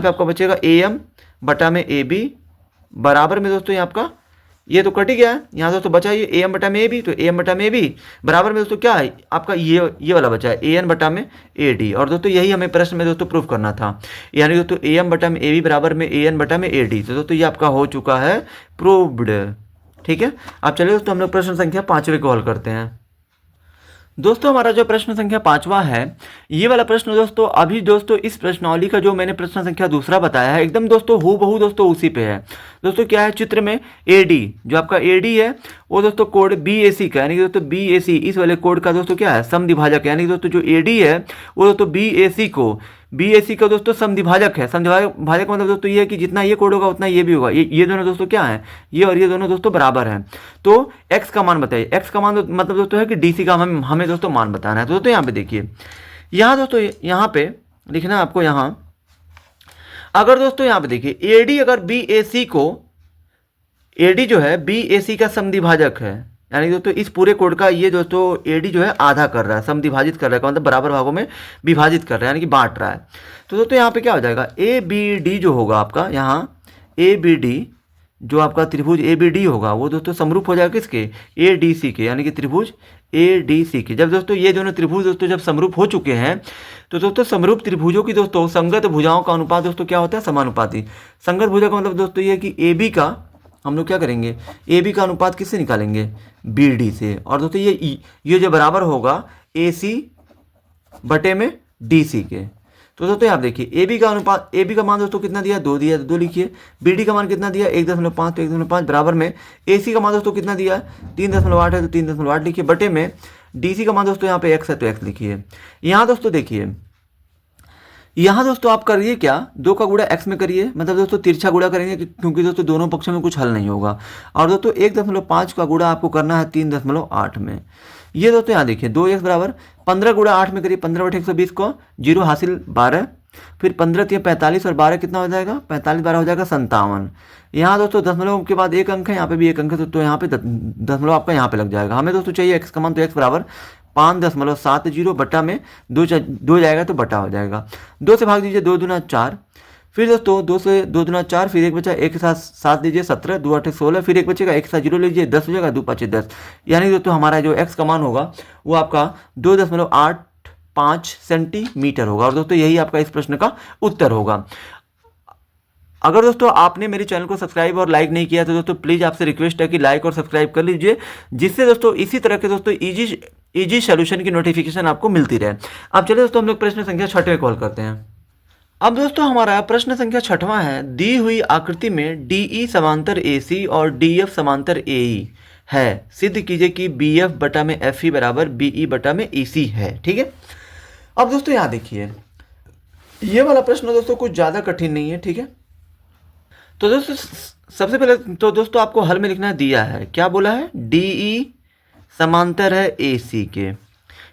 Speaker 1: आपका बचेगा AM बटा में AB, बराबर में दोस्तों ये आपका ये तो कट ही गया है, यहाँ दोस्तों बचा ये AM बटा में AB, तो AM बटा में AB बराबर में दोस्तों क्या है आपका ये वाला बचा है AN बटा में AD। और दोस्तों यही हमें प्रश्न में दोस्तों प्रूफ करना था, यानी दोस्तों AM बटा में AB बराबर में AN बटा में AD। तो दोस्तों ये आपका हो चुका है प्रूव्ड, ठीक है। अब चलिए दोस्तों हम लोग प्रश्न संख्या 5वें को हल करते हैं। दोस्तों हमारा जो प्रश्न संख्या 5वां है, ये वाला प्रश्न दोस्तों अभी दोस्तों इस प्रश्नावली का जो मैंने प्रश्न संख्या 2 बताया है एकदम दोस्तों हूबहू दोस्तों उसी पे है। दोस्तों क्या है, चित्र में AD जो आपका AD है वो दोस्तों कोड BAC का, यानी कि दोस्तों BAC इस वाले कोड का दोस्तों क्या है, समद्विभाजक, यानी कि दोस्तों जो AD है वो दोस्तों BAC का दोस्तों समद्विभाजक है। समद्विभाजक मतलब दोस्तों ये है कि जितना ये कोड होगा उतना ये भी होगा, ये दोनों दोस्तों क्या है, ये और ये दोनों दोस्तों बराबर हैं। तो x का मान बताइए, x का मान मतलब दोस्तों है कि DC का हमें दोस्तों मान बताना है। तो दोस्तों यहाँ पे देखिए, यहाँ दोस्तों यहाँ पे लिखना है आपको, यहाँ अगर दोस्तों यहाँ पे देखिए AD अगर BAC को, AD जो है BAC का समद्विभाजक है, यानी दोस्तों इस पूरे कोड का ये दोस्तों AD जो है आधा कर रहा है, समद्विभाजित कर रहा है, मतलब बराबर भागों में विभाजित कर रहा है, यानी कि बांट रहा है। तो दोस्तों यहाँ पे क्या हो जाएगा, ABD जो होगा आपका, यहाँ ABD जो आपका त्रिभुज ए बी डी होगा वो दोस्तों समरूप हो जाएगा किसके, ए डी सी के, यानी कि त्रिभुज ए डी सी के। जब दोस्तों ये दोनों त्रिभुज दोस्तों जब समरूप हो चुके हैं तो दोस्तों समरूप त्रिभुजों की दोस्तों संगत भुजाओं का अनुपात दोस्तों क्या होता है, समानुपाती। संगत भुजा का मतलब दोस्तों ये है कि ए बी का हम लोग क्या करेंगे, ए बी का अनुपात किससे निकालेंगे, बी डी से। और दोस्तों ये जो बराबर होगा ए सी बटे में डी सी के। तो दोस्तों आप देखिए ए बी का अनुपात, ए बी का मान दोस्तों कितना दिया, 2 दिया, तो 2 लिखिए। बी डी का मान कितना दिया, 1.5, तो 1.5 बराबर में ए सी का मान दोस्तों कितना दिया, 3.8 है, तो 3.8 लिखिए, बटे में डी सी का मान दोस्तों यहाँ पे x है तो x लिखिए। यहाँ दोस्तों देखिए, यहाँ दोस्तों आप करिए क्या, 2 का गुणा x में करिए, मतलब दोस्तों तिरछा गुणा करेंगे क्योंकि दोस्तों दोनों पक्षों में कुछ हल नहीं होगा। और दोस्तों 1.5 का गुणा आपको करना है 3.8 में। ये दोस्तों यहाँ देखिए 2x बराबर 15 गुणा 8 में करिए, 15 बटे 120 को 0 हासिल 12, फिर 15 3 45 और 12 कितना हो जाएगा, 45 12 हो जाएगा 57। यहाँ दोस्तों दशमलव के बाद एक अंक है, यहाँ पे भी एक अंक है, तो यहाँ पे दशमलव आपका यहाँ पे लग जाएगा। हमें दोस्तों चाहिए x का मान, तो x बराबर 5.70 बटा में 2 जाएगा तो बटा हो जाएगा। 2 से भाग दीजिए, 2 दूना 4, फिर दोस्तों 2 से 2 दूना 4, फिर एक बचा, एक के साथ 7 दीजिए 17, 2 8 16, फिर एक बचेगा, एक साथ 0 लीजिए 10 हो जाएगा, 2 5 10। यानी दोस्तों हमारा जो x का मान होगा वो आपका 2.85 सेंटीमीटर होगा। और दोस्तों यही आपका इस प्रश्न का उत्तर होगा। अगर दोस्तों आपने मेरे चैनल को सब्सक्राइब और लाइक नहीं किया तो दोस्तों प्लीज़ आपसे रिक्वेस्ट है कि लाइक और सब्सक्राइब कर लीजिए, जिससे दोस्तों इसी तरह के दोस्तों इजी सॉल्यूशन की नोटिफिकेशन आपको मिलती रहे। अब चलिए दोस्तों हम लोग प्रश्न संख्या 6 कॉल करते हैं। अब दोस्तों हमारा प्रश्न संख्या 6वां है, दी हुई आकृति में DE समांतर AC और DF समांतर AE है, सिद्ध कीजिए कि BF बटा में FE बराबर BE बटा में EC है। ठीक है, अब दोस्तों यहाँ देखिए, ये वाला प्रश्न दोस्तों कुछ ज़्यादा कठिन नहीं है। ठीक है, तो दोस्तों सबसे पहले तो दोस्तों आपको हल में लिखना दिया है, क्या बोला है, DE समांतर है AC के,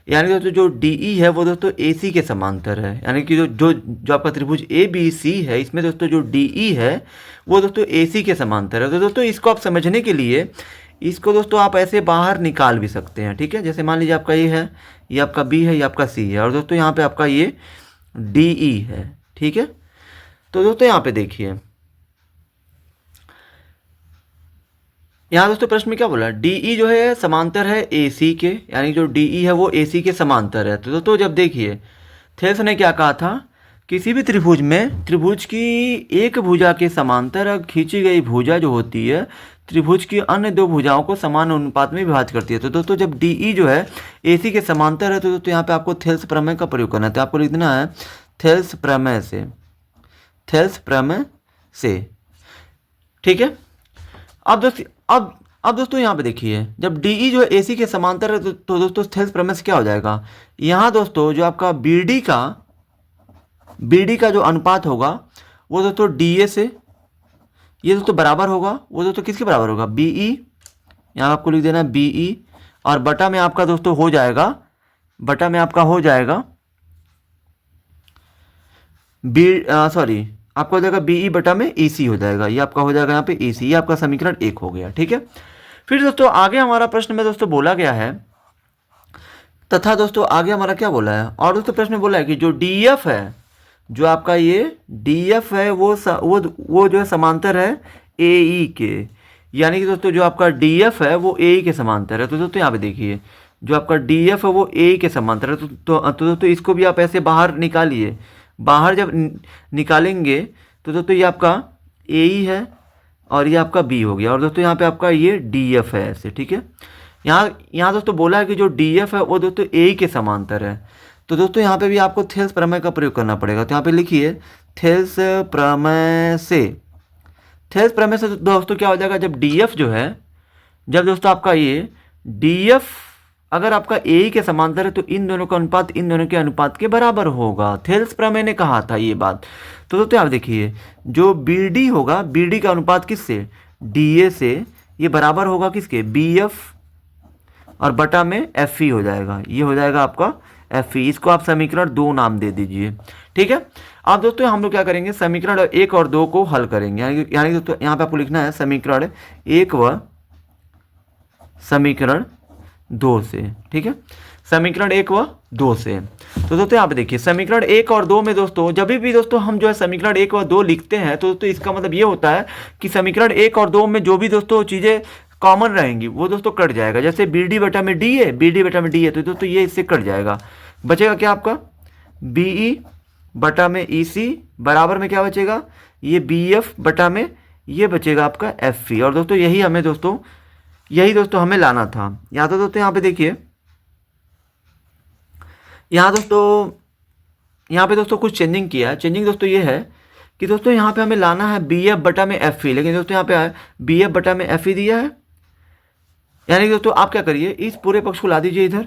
Speaker 1: यानी दोस्तों जो DE है वो दोस्तों AC के समांतर है, यानी कि जो आपका त्रिभुज ABC है इसमें दोस्तों जो DE है वो दोस्तों AC के समांतर है। तो दोस्तों इसको आप समझने के लिए इसको दोस्तों आप ऐसे बाहर निकाल भी सकते हैं। ठीक है, जैसे मान लीजिए आपका ये है, ये आपका B है, ये आपका C है, और दोस्तों यहाँ पे आपका ये DE है। ठीक है, तो दोस्तों यहाँ पे देखिए, यहाँ दोस्तों प्रश्न में क्या बोला, DE जो है समांतर है AC के, यानी जो DE है वो AC के समांतर है। तो दोस्तों जब देखिए थेल्स ने क्या कहा था, किसी भी त्रिभुज में त्रिभुज की एक भुजा के समांतर खींची गई भुजा जो होती है त्रिभुज की अन्य 2 भुजाओं को समान अनुपात में विभाजित करती है। तो दोस्तों जब DE जो है AC के समांतर है तो दोस्तों यहाँ पे आपको थेल्स प्रमेय का प्रयोग करना है। तो आपको लिख देना है थेल्स प्रमेय से, थेल्स प्रमेय से। ठीक है, अब दोस्तों यहाँ पे देखिए, जब DE जो है AC के समांतर है तो दोस्तों थेल्स प्रमेय से क्या हो जाएगा, यहाँ दोस्तों जो आपका BD का जो अनुपात होगा वो दोस्तों DA से ये दोस्तों बराबर होगा, वो दोस्तों किसके बराबर होगा, BE, यहाँ आपको लिख देना BE, और बटा में आपका दोस्तों हो जाएगा, बटा में आपका हो जाएगा आपका हो जाएगा BE बटा में EC हो जाएगा, ये आपका हो जाएगा यहाँ पे EC। ये आपका समीकरण 1 हो गया। ठीक है, फिर दोस्तों आगे हमारा प्रश्न में दोस्तों बोला गया है, तथा दोस्तों आगे हमारा क्या बोला है, और दोस्तों प्रश्न में बोला है कि जो DF है, जो आपका ये DF है वो जो है समांतर है AE के, यानी कि दोस्तों जो आपका DF है वो AE के समांतर है। तो दोस्तों यहाँ पे देखिए, जो आपका DF है वो AE के समांतर है। तो दोस्तों इसको भी आप ऐसे बाहर निकालिए, बाहर जब निकालेंगे तो दोस्तों ये आपका AE है और ये आपका B हो गया, और दोस्तों यहाँ पे आपका ये DF है ऐसे। ठीक है, यहाँ दोस्तों बोला है कि जो DF है वो दोस्तों AE के समांतर है। तो दोस्तों यहाँ पे भी आपको थेल्स प्रमेय का प्रयोग करना पड़ेगा। तो यहाँ पे लिखिए थेल्स प्रमेय से, थेल्स प्रमेय से दोस्तों क्या हो जाएगा, जब DF जो है, जब दोस्तों आपका ये DF अगर आपका AE के समांतर है तो इन दोनों का अनुपात इन दोनों के अनुपात के बराबर होगा। थेल्स प्रमेय ने कहा था ये बात। तो दोस्तों आप देखिए, जो BD होगा, BD का अनुपात किससे, DA से, ये बराबर होगा किसके, BF, और बटा में FE हो जाएगा, ये हो जाएगा आपका FE। इसको आप समीकरण 2 नाम दे दीजिए। ठीक है, अब दोस्तों हम लोग क्या करेंगे, समीकरण 1 और 2 को हल करेंगे, यानी दोस्तों यहाँ पे आपको लिखना है समीकरण 1 व समीकरण 2 से। ठीक है, समीकरण 1 व 2 से। तो दोस्तों यहाँ पे देखिए समीकरण 1 और 2 में दोस्तों जब भी दोस्तों हम जो है समीकरण 1 और 2 लिखते हैं तो दोस्तों इसका मतलब ये होता है कि समीकरण 1 और 2 में जो भी दोस्तों चीज़ें कॉमन रहेंगी वो दोस्तों कट जाएगा। जैसे बी डी बटा में डी है, बी डी बटा में डी है, तो दोस्तों ये इससे कट जाएगा। बचेगा क्या आपका बीई बटा में ई सी बराबर में क्या बचेगा, ये बी एफ बटा में ये बचेगा आपका एफ ई। और दोस्तों यही दोस्तों हमें लाना था। या तो दोस्तों यहाँ पे देखिए, यहाँ पे दोस्तों कुछ चेंजिंग किया है। चेंजिंग दोस्तों ये है कि दोस्तों यहाँ पे हमें लाना है बी एफ बटा में एफ ई, लेकिन दोस्तों यहाँ पे बी एफ बटा में एफ ई दिया है। यानी कि दोस्तों आप क्या करिए, इस पूरे पक्ष को ला दीजिए इधर,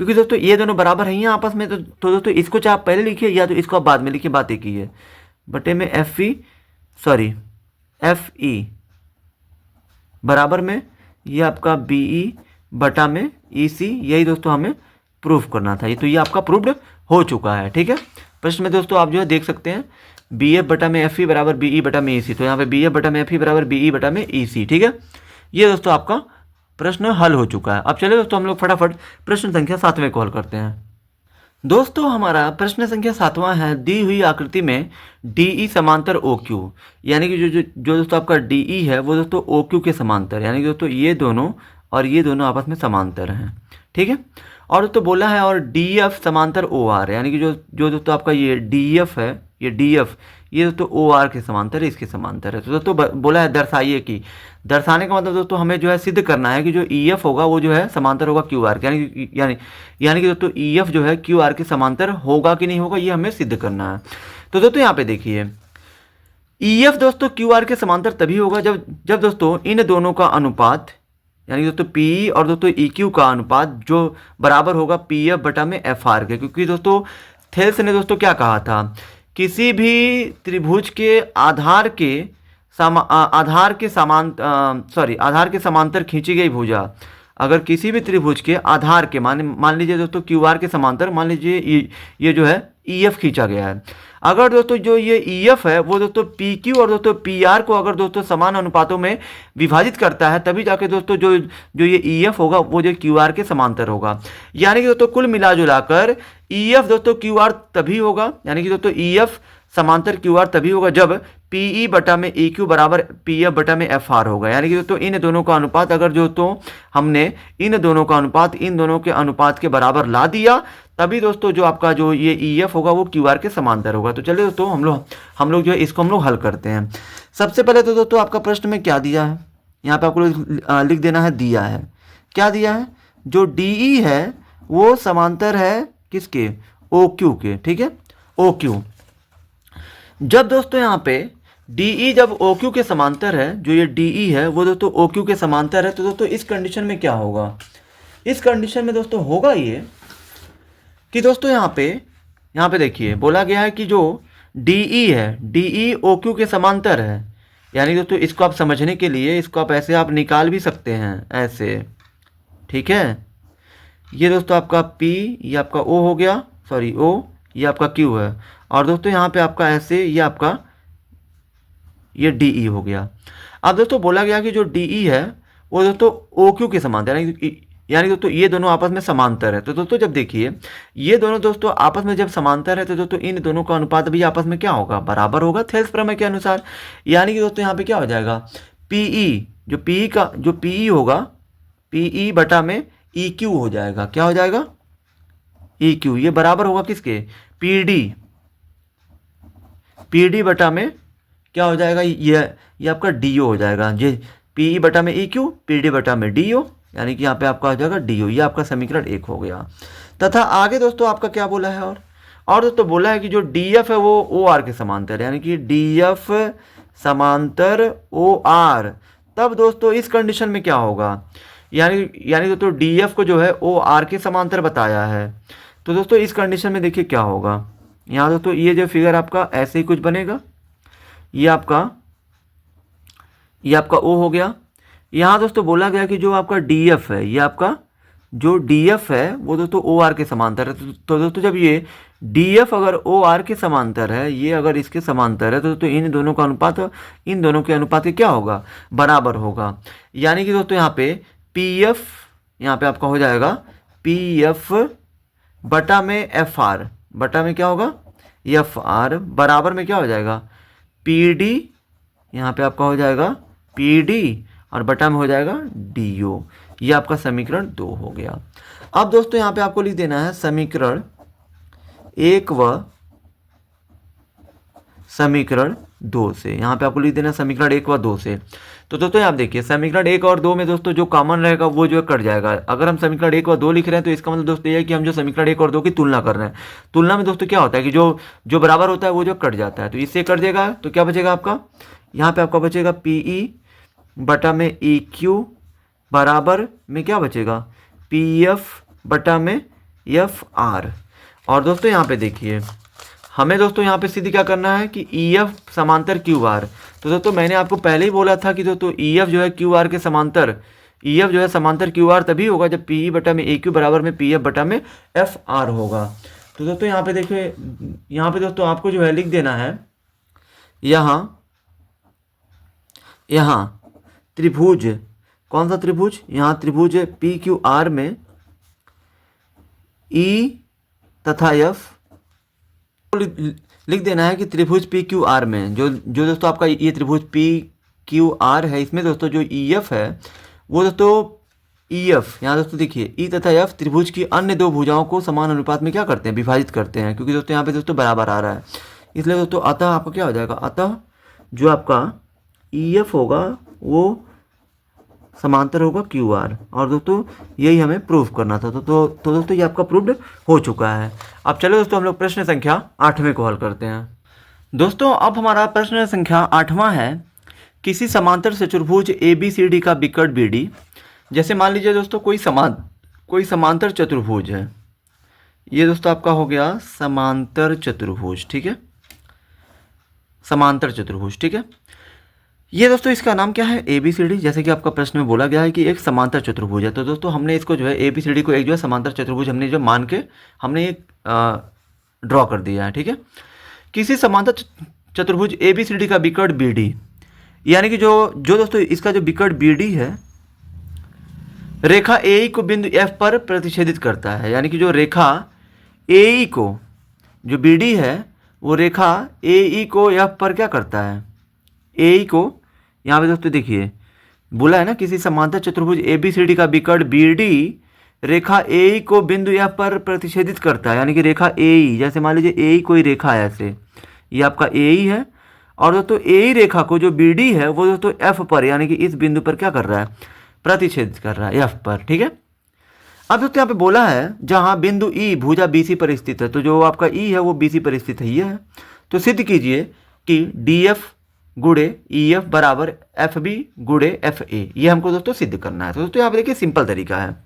Speaker 1: क्योंकि दोस्तों ये दोनों बराबर हैं आपस में। तो दोस्तों इसको चाहे आप पहले लिखिए या तो इसको आप बाद में लिखिए, बात एक ही है। बटे में एफ ई बराबर में ये आपका बी ई बटा में ई सी, यही दोस्तों हमें प्रूफ करना था। तो ये आपका प्रूव्ड हो चुका है। ठीक है, प्रश्न में दोस्तों आप जो है देख सकते हैं बी एफ बटा में एफ ई बराबर बी ई बटा में ई सी। तो यहाँ पे बी एफ बटा में एफ ई बराबर बी ई बटा में ई सी। ठीक है, ये दोस्तों आपका प्रश्न हल हो चुका है। अब चलिए दोस्तों हम लोग फटाफट प्रश्न संख्या 7वें को हल करते हैं। दोस्तों हमारा प्रश्न संख्या 7वां है, दी हुई आकृति में डी ई समांतर ओ क्यू, यानी कि जो दोस्तों आपका डी ई है वो दोस्तों ओ क्यू के समांतर, यानी कि दोस्तों ये दोनों और ये दोनों आपस में समांतर हैं। ठीक है, और दोस्तों बोला है और डी एफ समांतर ओ आर, यानी कि जो दोस्तों आपका ये डी एफ है, ये डी एफ ये दोस्तों ओ आर के समांतर है, इसके समांतर है। तो दोस्तों बोला है दर्शाइए कि, दर्शाने का मतलब दोस्तों हमें जो है सिद्ध करना है कि जो ई एफ होगा वो जो है समांतर होगा क्यू आर के, यानी कि दोस्तों ई एफ जो है क्यू आर के समांतर होगा कि नहीं होगा, ये हमें सिद्ध करना है। तो दोस्तों यहाँ पे देखिए ई एफ दोस्तों क्यू आर के समांतर तभी होगा जब दोस्तों इन दोनों का अनुपात, यानी दोस्तों पी और दोस्तों ई क्यू का अनुपात जो बराबर होगा पी एफ बटा में एफ आर के। क्योंकि दोस्तों थेल्स ने दोस्तों क्या कहा था, किसी भी त्रिभुज के आधार के समांतर खींची गई भुजा, अगर किसी भी त्रिभुज के आधार के मान लीजिए दोस्तों क्यू आर के समांतर, मान लीजिए ये जो है ई एफ खींचा गया है, अगर दोस्तों जो ये ई एफ है वो दोस्तों पी क्यू और दोस्तों पी आर को अगर दोस्तों समान अनुपातों में विभाजित करता है, तभी जाके दोस्तों जो ये ई एफ होगा वो जो क्यू आर के समांतर होगा। यानी कि दोस्तों कुल मिला जुलाकर ई एफ दोस्तों क्यू आर तभी होगा, यानी कि दोस्तों ई एफ समांतर क्यू आर तभी होगा जब पी ई बटा में ई क्यू बराबर पी एफ बटा में एफ आर होगा। यानी कि दोस्तों इन दोनों का अनुपात, अगर दोस्तों हमने इन दोनों का अनुपात इन दोनों के अनुपात के बराबर ला दिया, तभी दोस्तों जो आपका जो ये ई एफ होगा वो क्यू आर के समांतर होगा। तो चलिए दोस्तों हम लोग जो है इसको हम लोग हल करते हैं। सबसे पहले तो दोस्तों आपका प्रश्न में क्या दिया है, यहाँ पे आपको लिख देना है, दिया है क्या दिया है, जो डी ई है वो समांतर है किसके, ओ क्यू के। ठीक है, ओ क्यू जब दोस्तों यहाँ पे डी ई जब ओ क्यू के समांतर है, जो ये डी ई है वो दोस्तों ओ क्यू के समांतर है, तो दोस्तों इस कंडीशन में क्या होगा, इस कंडीशन में दोस्तों होगा ये कि दोस्तों यहाँ पे देखिए बोला गया है कि जो डी ई है, डी ई ओ क्यू के समांतर है। यानी दोस्तों इसको आप समझने के लिए इसको आप ऐसे आप निकाल भी सकते हैं ऐसे। ठीक है, ये दोस्तों आपका P, ये आपका O हो गया, सॉरी O, ये आपका Q है, और दोस्तों यहाँ पे आपका ऐसे ये आपका ये DE हो गया। अब दोस्तों बोला गया कि जो DE है वो दोस्तों OQ के समांतर, यानी दोस्तों ये दोनों आपस में समांतर है। तो दोस्तों जब देखिए ये दोनों दोस्तों आपस में जब समांतर है तो दोस्तों इन दोनों का अनुपात भी आपस में क्या होगा, बराबर होगा थेल्स प्रमेय के अनुसार। यानी कि दोस्तों यहाँ पे क्या हो जाएगा, PE जो PE होगा PE बटा में EQ हो जाएगा। क्या हो जाएगा, EQ, ये बराबर होगा किसके, PD बटा में क्या हो जाएगा, ये आपका DO हो जाएगा। ये PE बटा में EQ, PD बटा में DO, यानी कि यहाँ पे आपका हो जाएगा DO। ये आपका समीकरण 1 हो गया। तथा आगे दोस्तों आपका क्या बोला है, और दोस्तों बोला है कि जो DF है वो OR के समांतर है, यानी कि DF समांतर OR। तब दोस्तों इस कंडीशन में क्या होगा, यानी दोस्तों DF को जो है OR के समांतर बताया है। तो दोस्तों इस कंडीशन में देखिए क्या होगा, यहाँ दोस्तों ये जो फिगर आपका ऐसे ही कुछ बनेगा, ये आपका O हो गया। यहाँ दोस्तों बोला गया कि जो आपका DF है, ये आपका जो DF है वो दोस्तों OR के समांतर है। तो दोस्तों जब ये DF अगर OR के समांतर है, ये अगर इसके समांतर है, तो दोस्तों इन दोनों का अनुपात इन दोनों के अनुपात क्या होगा, बराबर होगा। यानी कि दोस्तों यहाँ पे PF यहाँ पे आपका हो जाएगा पी एफ बटा में एफ आर, बटा में क्या होगा एफ आर, बराबर में क्या हो जाएगा पी डी, यहाँ पे आपका हो जाएगा पी डी और बटा में हो जाएगा डी ओ। ये आपका समीकरण 2 हो गया। अब दोस्तों यहाँ पे आपको लिख देना है समीकरण 1 व समीकरण 2 से। यहाँ पे आपको लिख देना समीकरण 1 व 2 से। तो दोस्तों आप देखिए समीकरण 1 और 2 में दोस्तों जो कॉमन रहेगा वो जो है कट जाएगा। अगर हम समीकरण 1 और 2 लिख रहे हैं तो इसका मतलब दोस्तों ये है कि हम जो समीकरण 1 और 2 की तुलना कर रहे हैं। तुलना में दोस्तों क्या होता है कि जो बराबर होता है वो जो कट जाता है, तो इससे कट जाएगा तो क्या बचेगा आपका, यहाँ पे आपका बचेगा पी ई बटा में ई क्यू बराबर में क्या बचेगा पी एफ बटा में एफ आर। और दोस्तों यहाँ पे देखिए हमें दोस्तों यहाँ पे सिद्ध क्या करना है कि ई एफ समांतर क्यू आर। तो दोस्तों मैंने आपको पहले ही बोला था कि दोस्तों ई एफ जो है क्यू आर के समांतर, ई एफ जो है समांतर क्यू आर तभी होगा जब पी ई बटा में ए क्यू बराबर में पी एफ बटा में एफ आर होगा। तो दोस्तों यहाँ पे देखिए, यहाँ पे दोस्तों आपको जो है लिख देना है यहाँ त्रिभुज, कौन सा त्रिभुज, यहाँ त्रिभुज पी क्यू आर में ई तथा एफ लिख देना है कि त्रिभुज पी क्यू आर में जो दोस्तों आपका ये त्रिभुज पी क्यू आर है, इसमें दोस्तों जो ई एफ है वो दोस्तों ई एफ, यहाँ दोस्तों देखिए ई तथा एफ त्रिभुज की अन्य दो भुजाओं को समान अनुपात में क्या करते हैं, विभाजित करते हैं, क्योंकि दोस्तों यहाँ पे दोस्तों बराबर आ रहा है, इसलिए दोस्तों अतः आपका क्या हो जाएगा, अतः जो आपका ई एफ होगा वो समांतर होगा क्यू आर। और दोस्तों यही हमें प्रूव करना था। तो दोस्तों ये आपका प्रूव्ड हो चुका है। अब चलो दोस्तों हम लोग प्रश्न संख्या 8वें को हल करते हैं। दोस्तों अब हमारा प्रश्न संख्या 8वां है, किसी समांतर चतुर्भुज ए बी सी डी का विकर्ण बी डी। जैसे मान लीजिए दोस्तों कोई समांतर चतुर्भुज है, ये दोस्तों आपका हो गया समांतर चतुर्भुज, ठीक है, समांतर चतुर्भुज, ठीक है। ये दोस्तों इसका नाम क्या है, ए बी सी डी, जैसे कि आपका प्रश्न में बोला गया है कि एक समांतर चतुर्भुज है। तो दोस्तों हमने इसको जो है ए बी सी डी को एक जो है समांतर चतुर्भुज हमने जो मान के हमने एक ड्रॉ कर दिया है, ठीक है। किसी समांतर चतुर्भुज ए बी सी डी का विकर्ण बी डी, यानी कि जो दोस्तों इसका जो विकर्ण बी डी है रेखा ए ई को बिंदु एफ पर प्रतिच्छेदित करता है। यानी कि जो रेखा ए ई को, जो बी डी है वो रेखा ए ई को एफ पर क्या करता है, ए ई को, यहाँ पे दोस्तों देखिए बोला है ना किसी समांतर चतुर्भुज ए बी सी डी का विकर्ण बी डी रेखा ए ई को बिंदु एफ पर प्रतिच्छेदित करता है। यानी कि रेखा ए ई, जैसे मान लीजिए ए ई कोई रेखा है ऐसे, ये आपका ए ई है, और दोस्तों ए ई रेखा को जो बी डी है वो दोस्तों एफ पर यानी कि इस बिंदु पर क्या कर रहा है, प्रतिच्छेदित कर रहा है एफ पर, ठीक है। अब दोस्तों यहाँ पे बोला है जहाँ बिंदु ई भुजा बी सी पर स्थित है, तो जो आपका ई है वो बी सी पर स्थित है, ये है। तो सिद्ध कीजिए कि डी एफ गुड़े ई एफ बराबर एफ बी गुड़े एफ ए, ये हमको दोस्तों सिद्ध करना है। तो दोस्तों यहाँ पे देखिए सिंपल तरीका है,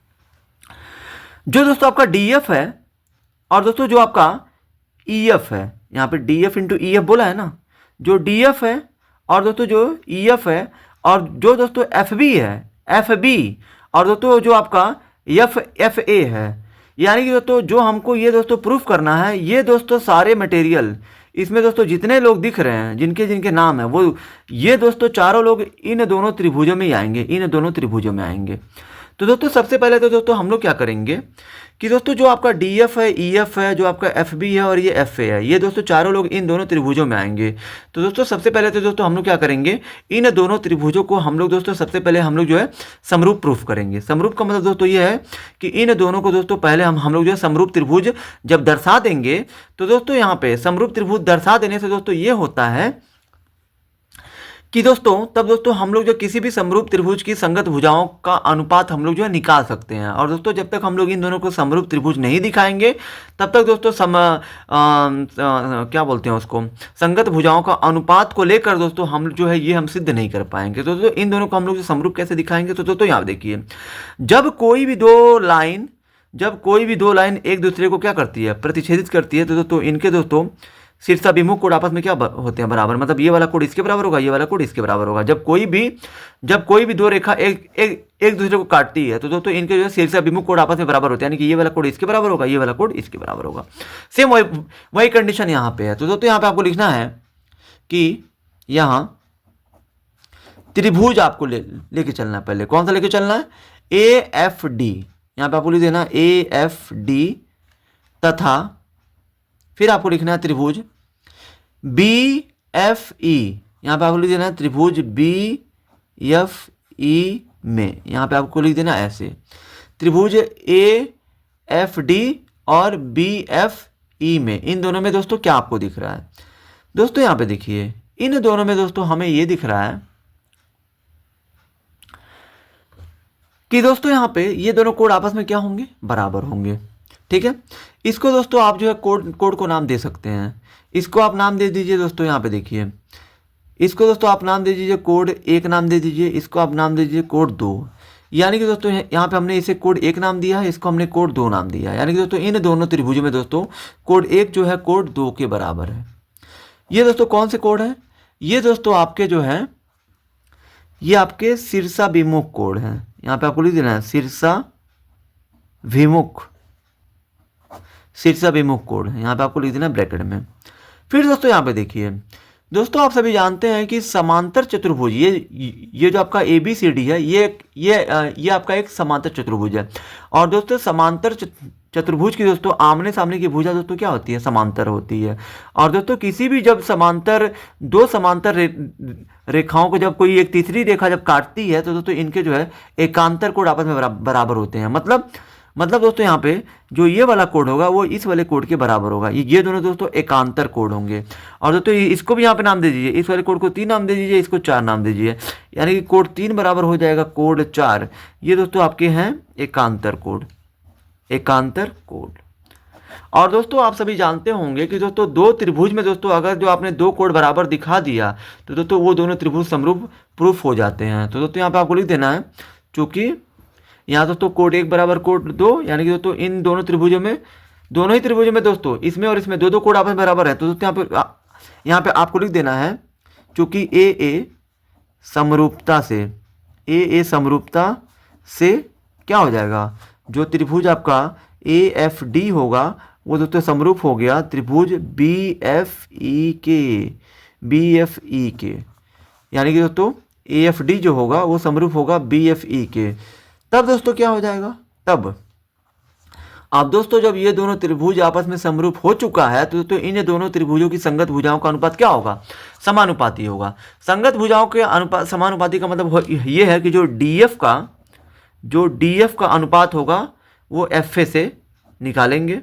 Speaker 1: जो दोस्तों आपका डी एफ है और दोस्तों जो आपका ई एफ है, यहाँ पे D F into E F बोला है ना, जो डी एफ है और दोस्तों जो ई एफ है और जो दोस्तों एफ बी है, एफ बी और दोस्तों जो आपका एफ ए है, यानी कि दोस्तों जो हमको ये दोस्तों प्रूफ करना है, ये दोस्तों सारे मटेरियल इसमें दोस्तों जितने लोग दिख रहे हैं जिनके जिनके नाम है वो ये दोस्तों चारों लोग इन दोनों त्रिभुजों में ही आएंगे, इन दोनों त्रिभुजों में आएंगे। तो दोस्तों सबसे पहले तो दोस्तों हम लोग क्या करेंगे कि दोस्तों जो आपका डी एफ है, ई एफ है, जो आपका एफ बी है और ये एफ ए है, ये दोस्तों चारों लोग इन दोनों त्रिभुजों में आएंगे। तो दोस्तों सबसे पहले तो दोस्तों हम लोग क्या करेंगे, इन दोनों त्रिभुजों को हम लोग दोस्तों सबसे पहले हम लोग जो है समरूप प्रूफ करेंगे। समरूप का मतलब दोस्तों ये है कि इन दोनों को दोस्तों पहले हम लोग जो है समरूप त्रिभुज जब दर्शा देंगे, तो दोस्तों यहाँ पे समरूप त्रिभुज दर्शा देने से दोस्तों ये होता है कि दोस्तों तब दोस्तों हम लोग जो किसी भी समरूप त्रिभुज की संगत भुजाओं का अनुपात हम लोग जो है निकाल सकते हैं। और दोस्तों जब तक हम लोग इन दोनों को समरूप त्रिभुज नहीं दिखाएंगे तब तक दोस्तों क्या बोलते हैं उसको, संगत भुजाओं का अनुपात को लेकर दोस्तों हम जो है ये हम सिद्ध नहीं कर पाएंगे। तो दोस्तों इन दोनों को हम लोग जो समरूप कैसे दिखाएंगे, तो दोस्तों यहाँ देखिए जब कोई भी दो लाइन एक दूसरे को क्या करती है, प्रतिच्छेदित करती है, तो दोस्तों इनके दोस्तों शीर्षाभिमुख कोण आपस में क्या होते हैं, बराबर, मतलब ये वाला कोण इसके बराबर होगा, ये वाला कोण इसके बराबर होगा। जब कोई भी दो रेखा एक दूसरे को काटती है तो दोस्तों इनके जो है शीर्षाभिमुख कोण आपस में बराबर होते हैं, यानी कि ये वाला कोण इसके बराबर होगा, ये वाला कोण इसके बराबर होगा। सेम वही कंडीशन यहाँ पे है। तो दोस्तों यहाँ पे आपको लिखना है कि यहाँ त्रिभुज आपको लेके चलना है, पहले कौन सा लेके चलना है, ए एफ डी, यहाँ पे आपको लिख देना AFD तथा फिर आपको लिखना है त्रिभुज BFE। यहाँ पे आपको लिख देना है त्रिभुज BFE में, यहाँ पे आपको लिख देना ऐसे त्रिभुज AFD और BFE में। इन दोनों में दोस्तों क्या आपको दिख रहा है? दोस्तों यहाँ पे देखिए, इन दोनों में दोस्तों हमें ये दिख रहा है कि दोस्तों यहाँ पे ये दोनों कोड आपस में क्या होंगे? बराबर होंगे। ठीक है, इसको दोस्तों आप जो है कोड को नाम दे सकते हैं। इसको आप नाम दे दीजिए दोस्तों, यहाँ पे देखिए, इसको दोस्तों आप नाम दे दीजिए कोड 1 नाम दे दीजिए, इसको आप नाम दे दीजिए कोड 2। यानी कि दोस्तों यहाँ पे हमने इसे कोड 1 नाम दिया है, इसको हमने कोड 2 नाम दिया है। यानी कि दोस्तों इन दोनों त्रिभुजों में दोस्तों कोड 1 जो है कोड 2 के बराबर है। ये दोस्तों कौन से कोड है? ये दोस्तों आपके जो है ये आपके शीर्षा विमुख कोड हैं। यहाँ पे आपको लिख देना है शीर्षा विमुख कोड है, यहाँ पे आपको लिख देना है ब्रैकेट में। फिर दोस्तों यहाँ पे देखिए, दोस्तों आप सभी जानते हैं कि समांतर चतुर्भुज, ये जो आपका ABCD है, ये आपका एक समांतर चतुर्भुज है। और दोस्तों समांतर चतुर्भुज की दोस्तों आमने सामने की भुजा दोस्तों क्या होती है? समांतर होती है। और दोस्तों किसी भी जब दो समांतर रेखाओं को जब कोई एक तीसरी रेखा जब काटती है तो दोस्तों इनके जो है एकांतर कोड आपस में बराबर होते हैं। मतलब दोस्तों यहाँ पे जो ये वाला कोड होगा वो इस वाले कोड के बराबर होगा। ये दोनों दोस्तों एकांतर कोड होंगे। और दोस्तों इसको भी यहाँ पे नाम दे दीजिए, इस वाले कोड को 3 नाम दे दीजिए, इसको 4 नाम दे दीजिए। यानी कि कोड 3 बराबर हो जाएगा कोड 4। ये दोस्तों आपके हैं एकांतर कोड। और दोस्तों आप सभी जानते होंगे कि दोस्तों दो त्रिभुज में दोस्तों अगर जो आपने 2 कोड बराबर दिखा दिया तो दोस्तों वो दोनों त्रिभुज समरूप प्रूफ हो जाते हैं। तो दोस्तों यहाँ पे आपको लिख देना है, चूंकि यहाँ दोस्तों कोड 1 बराबर कोड 2, यानी कि दोस्तों इन दोनों ही त्रिभुजों में दोस्तों इसमें और इसमें दो कोड आपस में बराबर है। तो दोस्तों यहाँ पे आपको लिख देना है, चूंकि AA समरूपता से क्या हो जाएगा? जो त्रिभुज आपका AFD होगा वो दोस्तों समरूप हो गया त्रिभुज BFE के। यानी कि दोस्तों AFD जो होगा वो समरूप होगा BFE के। तब दोस्तों क्या हो जाएगा? तब अब दोस्तों जब ये दोनों त्रिभुज आपस में समरूप हो चुका है तो दोस्तों इन दोनों त्रिभुजों की संगत भुजाओं का अनुपात क्या होगा? समानुपाती होगा। संगत भुजाओं के अनुपात समानुपाती का मतलब ये है कि जो DF का अनुपात होगा वो FA से निकालेंगे।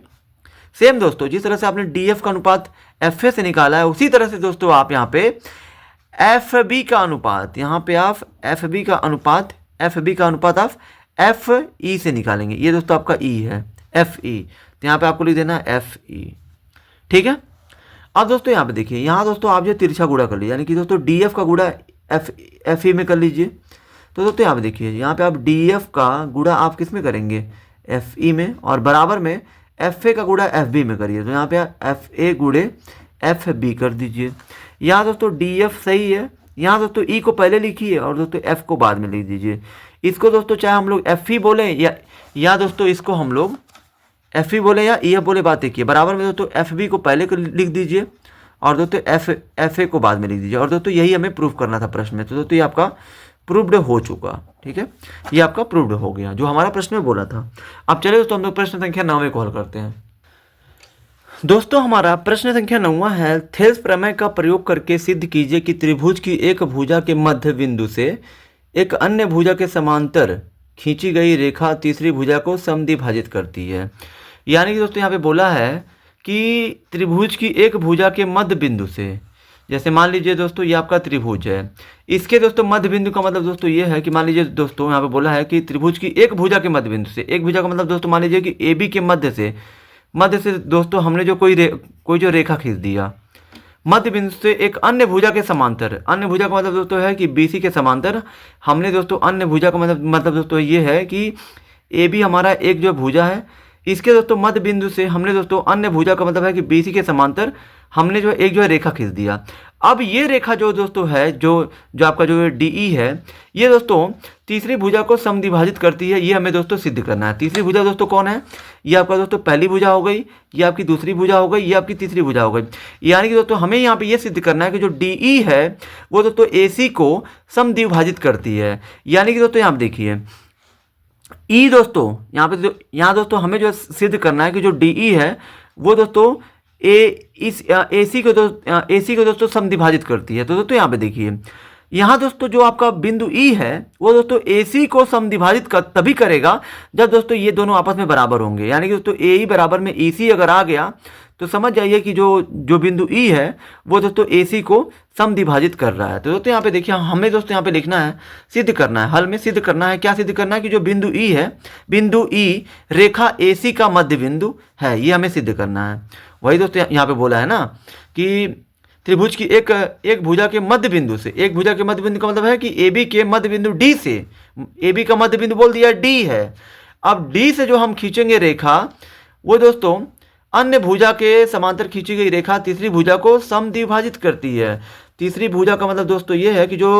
Speaker 1: सेम दोस्तों जिस तरह से आपने DF का अनुपात FA से निकाला है उसी तरह से दोस्तों आप यहाँ पे FB का अनुपात, यहाँ पे आप FB का अनुपात आप FE से निकालेंगे। ये दोस्तों आपका E है FE, तो यहाँ पे आपको लिख देना FE। ठीक है, अब दोस्तों यहाँ पे देखिए, यहाँ दोस्तों आप जो तिरछा गुणा कर लीजिए, यानी कि दोस्तों DF का गुणा FE में कर लीजिए। तो दोस्तों यहाँ पे देखिए, यहाँ पे आप DF का गुणा आप किस में करेंगे? FE में, और बराबर में FA का गुणा FB में करिए। तो यहाँ पे FA गुणे FB कर दीजिए। यहाँ दोस्तों DF सही है, यहाँ दोस्तों E को पहले लिखिए और दोस्तों F को बाद में लिख दीजिए। इसको दोस्तों चाहे हम लोग FE बोलें या दोस्तों इसको हम लोग FE बोले या EF बोले, बात देखिए। बराबर में दोस्तों FB को पहले लिख दीजिए और दोस्तों FA को बाद में लिख दीजिए। और दोस्तों यही हमें प्रूफ करना था प्रश्न में। तो दोस्तों ये आपका प्रूव्ड हो चुका। ठीक है, ये आपका प्रूव्ड हो गया जो हमारा प्रश्न में बोला था। अब चलिए दोस्तों हम लोग प्रश्न संख्या 9 को हल करते हैं। दोस्तों हमारा प्रश्न संख्या 9 है, थेल्स प्रमेय का प्रयोग करके सिद्ध कीजिए कि त्रिभुज की एक भुजा के मध्य बिंदु से एक अन्य भुजा के समांतर खींची गई रेखा तीसरी भुजा को समद्विभाजित करती है। यानी कि दोस्तों यहाँ पे बोला है कि त्रिभुज की एक भुजा के मध्य बिंदु से, जैसे मान लीजिए दोस्तों ये आपका त्रिभुज है, इसके दोस्तों मध्य बिंदु का मतलब दोस्तों ये है कि मान लीजिए दोस्तों यहाँ पे बोला है कि त्रिभुज की एक भुजा के मध्य बिंदु से, एक भुजा का मतलब दोस्तों मान लीजिए कि AB के मध्य से दोस्तों हमने जो कोई जो रेखा खींच दिया मध्य बिंदु से एक अन्य भुजा के समांतर, अन्य भुजा का मतलब दोस्तों है कि BC के समांतर हमने दोस्तों अन्य भुजा का मतलब दोस्तों ये है कि AB हमारा एक जो भुजा है, इसके दोस्तों मध्य बिंदु से हमने दोस्तों अन्य भुजा का मतलब है कि BC के समांतर हमने जो एक जो है रेखा खींच दिया। अब ये रेखा जो दोस्तों है जो आपका जो DE है, ये दोस्तों तीसरी भुजा को समद्विभाजित करती है। ये हमें दोस्तों सिद्ध करना है। तीसरी भुजा दोस्तों कौन है? ये आपका दोस्तों पहली भुजा हो गई, ये आपकी दूसरी भुजा हो गई, ये आपकी तीसरी भुजा हो गई। यानी कि दोस्तों हमें यहाँ पे ये सिद्ध करना है कि जो DE है वो दोस्तों AC को समद्विभाजित करती है। यानी कि दोस्तों यहाँ पे देखिए, ई दोस्तों यहाँ दोस्तों हमें जो सिद्ध करना है कि जो डी ई है वो दोस्तों ए सी को दोस्तों समद्विभाजित करती है। तो दोस्तों यहाँ पे देखिए, यहाँ दोस्तों जो आपका बिंदु ई है वो दोस्तों ए सी को समद्विभाजित तभी करेगा जब दोस्तों ये दोनों आपस में बराबर होंगे। यानी कि दोस्तों ए ई बराबर में ई सी अगर आ गया तो समझ जाइए कि जो जो बिंदु ई है वो दोस्तों ए सी को समद्विभाजित कर रहा है। तो दोस्तों यहाँ पे देखिए, हमें दोस्तों यहाँ पे लिखना है, सिद्ध करना है, हल में सिद्ध करना है। क्या सिद्ध करना है? कि जो बिंदु ई है, बिंदु ई रेखा ए सी का मध्य बिंदु है, ये हमें सिद्ध करना है। वही दोस्तों यहाँ पे बोला है ना कि त्रिभुज की एक भुजा के मध्य बिंदु से, एक भुजा के मध्य बिंदु का मतलब है कि ए बी के मध्य बिंदु डी से, ए बी का मध्य बिंदु बोल दिया डी है। अब डी से जो हम खींचेंगे रेखा वो दोस्तों अन्य भुजा के समांतर खींची गई रेखा तीसरी भुजा को समद्विभाजित करती है। तीसरी भुजा का मतलब दोस्तों ये है कि जो